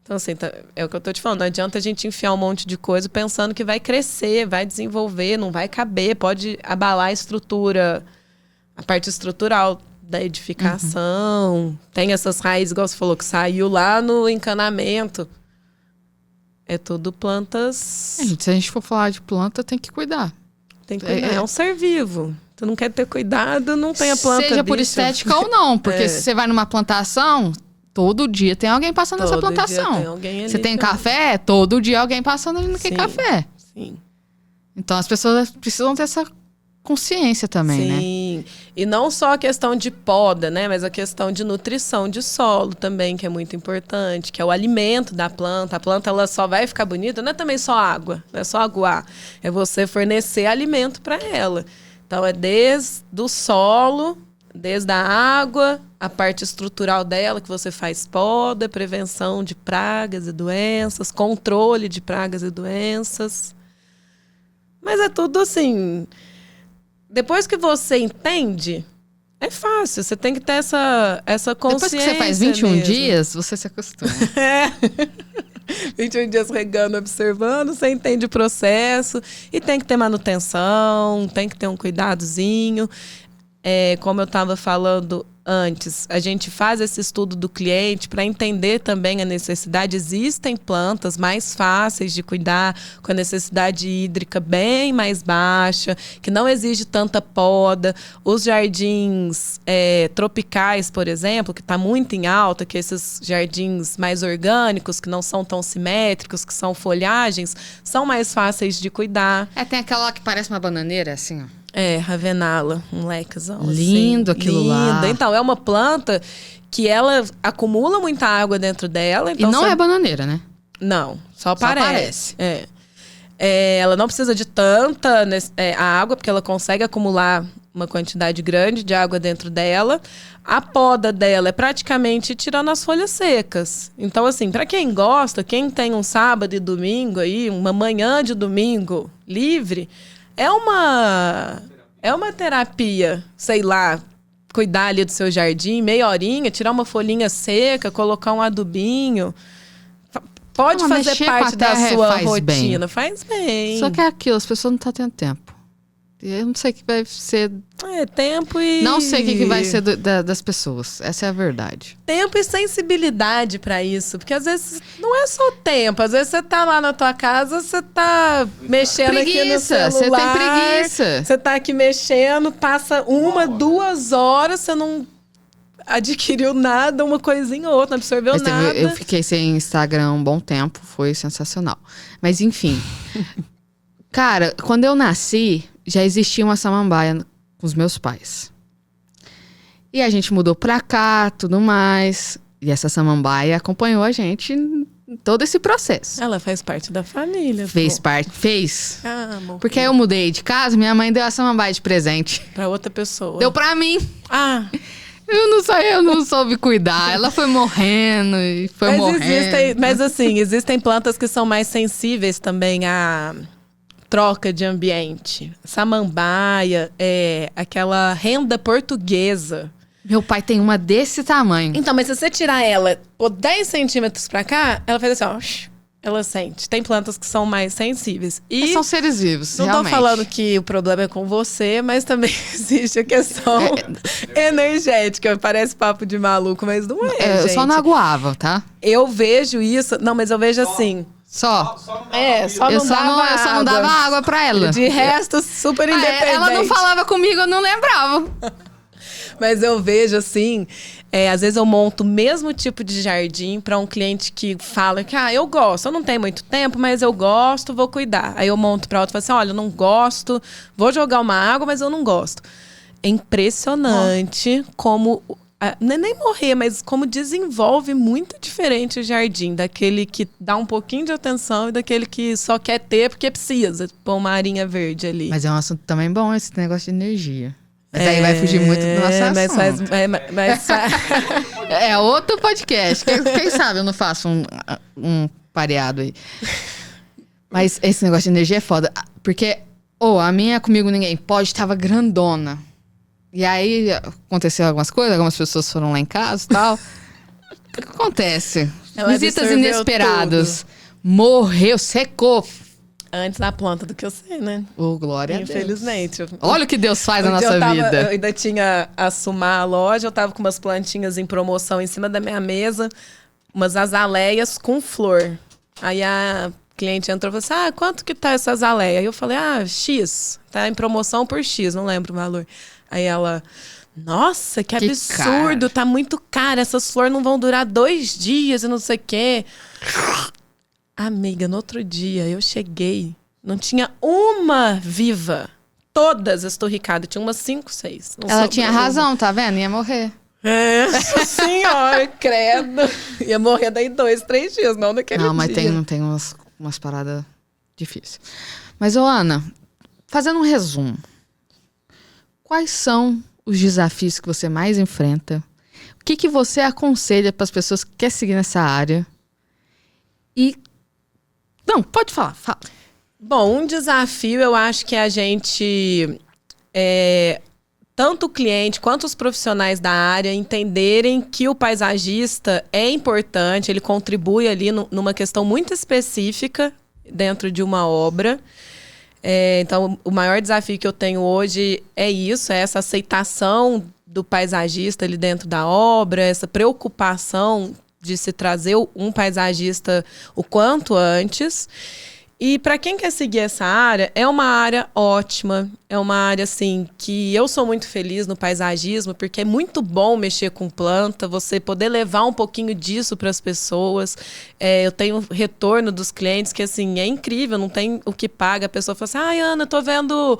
Então, assim, é o que eu tô te falando. Não adianta a gente enfiar um monte de coisa pensando que vai crescer, vai desenvolver, não vai caber, pode abalar a estrutura, a parte estrutural da edificação. Tem essas raízes, igual você falou, que saiu lá no encanamento. É tudo plantas... Se a gente for falar de planta, tem que cuidar. Tem que cuidar. É um ser vivo. Tu não quer ter cuidado, não tem a planta. Seja por estética ou não, porque se você vai numa plantação... Todo dia tem alguém passando nessa Todo plantação. dia tem alguém ali Você tem também. café, todo dia alguém passando ali naquele Sim. café. Sim. Então as pessoas precisam ter essa consciência também, né? Sim. E não só a questão de poda, né? Mas a questão de nutrição de solo também, que é muito importante, que é o alimento da planta. A planta ela só vai ficar bonita, não é também só água, não é só aguar. É você fornecer alimento para ela. Então é desde o solo, desde a água, a parte estrutural dela, que você faz poda, prevenção de pragas e doenças, controle de pragas e doenças. Mas é tudo assim. Depois que você entende, é fácil. Você tem que ter essa consciência. Depois que você faz 21 mesmo. dias, você se acostuma. É. 21 dias regando, observando, você entende o processo. E tem que ter manutenção, tem que ter um cuidadozinho. Como eu estava falando antes, a gente faz esse estudo do cliente para entender também a necessidade. Existem plantas mais fáceis de cuidar, com a necessidade hídrica bem mais baixa, que não exige tanta poda. Os jardins tropicais, por exemplo, que está muito em alta, que esses jardins mais orgânicos, que não são tão simétricos, que são folhagens, são mais fáceis de cuidar. Tem aquela que parece uma bananeira, assim, ó. Ravenala, um lequezão. Lindo assim. aquilo lá. Então, é uma planta que ela acumula muita água dentro dela. Então E não é bananeira, né? Não, só parece. Ela não precisa de tanta água, porque ela consegue acumular uma quantidade grande de água dentro dela. A poda dela é praticamente tirando as folhas secas. Então, assim, para quem gosta, quem tem um sábado e domingo aí, uma manhã de domingo livre... É uma terapia, sei lá, cuidar ali do seu jardim, meia horinha, tirar uma folhinha seca, colocar um adubinho. Pode fazer parte da sua rotina. Faz bem. Só que é aquilo, as pessoas não estão tendo tempo. Eu não sei o que vai ser. Tempo e... Não sei o que vai ser das pessoas. Essa é a verdade. Tempo e sensibilidade pra isso. Porque às vezes não é só tempo. Às vezes você tá lá na tua casa, você tá mexendo aqui no celular. Você tem preguiça. Você tá aqui mexendo, passa 1, 2 horas, você não adquiriu nada, uma coisinha ou outra, não absorveu nada. Eu fiquei sem Instagram um bom tempo, foi sensacional. Mas enfim. Cara, quando eu nasci, já existia uma samambaia com os meus pais. E a gente mudou pra cá, tudo mais. E essa samambaia acompanhou a gente em todo esse processo. Ela faz parte da família. Fez. Amor. Porque aí eu mudei de casa, minha mãe deu a samambaia de presente. Pra outra pessoa. Deu pra mim. Eu não soube cuidar. Ela foi morrendo e foi morrendo. Mas assim, existem plantas que são mais sensíveis também a... troca de ambiente. Samambaia, aquela renda portuguesa. Meu pai tem uma desse tamanho. Então, mas se você tirar ela por 10 centímetros pra cá, ela faz assim, ó. Ela sente. Tem plantas que são mais sensíveis. E são seres vivos, não realmente. tô falando que o problema é com você, mas também existe a questão energética. Parece papo de maluco, mas não é, Eu gente. só não aguava, tá? Eu vejo isso... Não, mas eu vejo assim... Só eu só não dava água pra ela. De resto, super independente. Ela não falava comigo, eu não lembrava. Mas eu vejo assim, às vezes eu monto o mesmo tipo de jardim para um cliente que fala que, eu gosto, eu não tenho muito tempo, mas eu gosto, vou cuidar. Aí eu monto para outro e falo assim, olha, eu não gosto, vou jogar uma água, mas eu não gosto. É impressionante como... nem morrer, mas como desenvolve muito diferente o jardim. Daquele que dá um pouquinho de atenção e daquele que só quer ter porque precisa. Pôr uma arinha verde ali. Mas é um assunto também bom esse negócio de energia. Mas aí vai fugir muito do nosso assunto. É outro podcast. Quem sabe eu não faço um pareado aí. Mas esse negócio de energia é foda. Porque, a minha Comigo Ninguém Pode tava grandona. E aí aconteceu algumas coisas, algumas pessoas foram lá em casa e tal. O que acontece? Ela Visitas inesperadas. Morreu, secou. Antes da planta do que eu sei, né? Glória a Deus. Infelizmente. Olha o que Deus faz na nossa vida. Eu ainda tinha a Sumar a loja, eu tava com umas plantinhas em promoção em cima da minha mesa, umas azaleias com flor. Aí a cliente entrou e falou assim, quanto que tá essa azaleia? Aí eu falei, X, tá em promoção por X, não lembro o valor. Aí ela, Nossa, que Que absurdo, caro. tá muito caro, essas flores não vão durar 2 dias e não sei o quê. Amiga, no outro dia eu cheguei, não tinha uma viva. Todas esturricadas, tinha umas 5, 6. Não Ela sobrou tinha uma. razão, tá vendo? Ia morrer. Nossa senhora, credo. Ia morrer daí 2, 3 dias, não naquele Não, mas dia. tem umas paradas difíceis. Mas, ô Ana, fazendo um resumo. Quais são os desafios que você mais enfrenta? O que você aconselha para as pessoas que querem seguir nessa área? E... Não, pode falar, fala. Bom, um desafio eu acho que a gente, tanto o cliente quanto os profissionais da área entenderem que o paisagista é importante, ele contribui ali numa questão muito específica dentro de uma obra. Então, o maior desafio que eu tenho hoje é isso, é essa aceitação do paisagista ali dentro da obra, essa preocupação de se trazer um paisagista o quanto antes. E para quem quer seguir essa área, é uma área ótima, é uma área assim que eu sou muito feliz no paisagismo, porque é muito bom mexer com planta, você poder levar um pouquinho disso para as pessoas. Eu tenho retorno dos clientes que assim é incrível, não tem o que paga. A pessoa fala assim: "Ai, Ana, tô vendo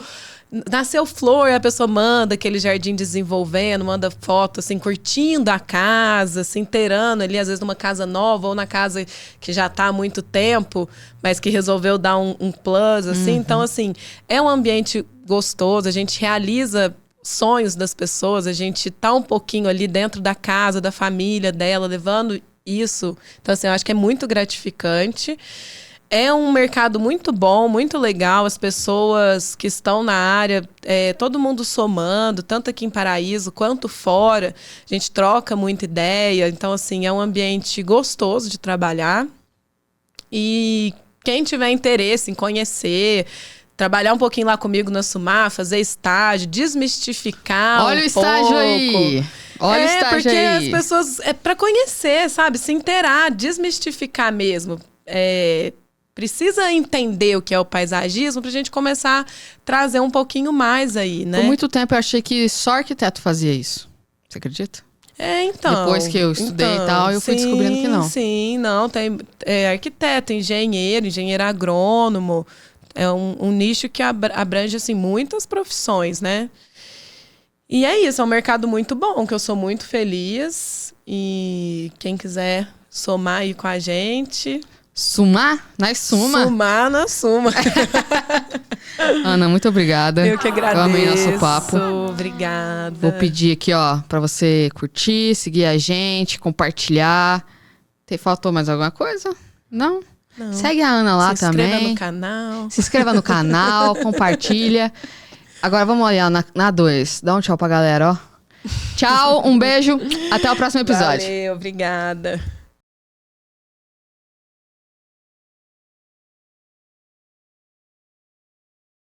nasceu flor", a pessoa manda aquele jardim desenvolvendo, manda foto, assim, curtindo a casa, se inteirando ali, às vezes numa casa nova ou na casa que já tá há muito tempo, mas que resolveu dar um plus, assim. Então, assim, é um ambiente gostoso, a gente realiza sonhos das pessoas, a gente tá um pouquinho ali dentro da casa, da família dela, levando isso. Então, assim, eu acho que é muito gratificante. É um mercado muito bom, muito legal. As pessoas que estão na área, todo mundo somando, tanto aqui em Paraíso quanto fora. A gente troca muita ideia. Então, assim, é um ambiente gostoso de trabalhar. E quem tiver interesse em conhecer, trabalhar um pouquinho lá comigo na Sumar, fazer estágio, desmistificar Olha um o estágio pouco. aí! Olha o estágio porque aí! as pessoas... É para conhecer, sabe? Se inteirar, desmistificar mesmo. Precisa entender o que é o paisagismo pra gente começar a trazer um pouquinho mais aí, né? Por muito tempo eu achei que só arquiteto fazia isso. Você acredita? Então. Depois que eu estudei e tal, eu fui descobrindo que não. Sim, não. Tem arquiteto, engenheiro agrônomo. É um nicho que abrange, assim, muitas profissões, né? E é isso, é um mercado muito bom, que eu sou muito feliz. E quem quiser somar aí com a gente... Sumar? Nós suma. Sumar na Suma. Ana, muito obrigada. Eu que agradeço. Eu amei nosso papo. Obrigada. Vou pedir aqui, ó, pra você curtir, seguir a gente, compartilhar. Faltou mais alguma coisa? Não? Não. Segue a Ana lá também. Se inscreva no canal. Se inscreva no canal, compartilha. Agora vamos olhar na 2. Dá um tchau pra galera, ó. Tchau, um beijo. Até o próximo episódio. Valeu, obrigada.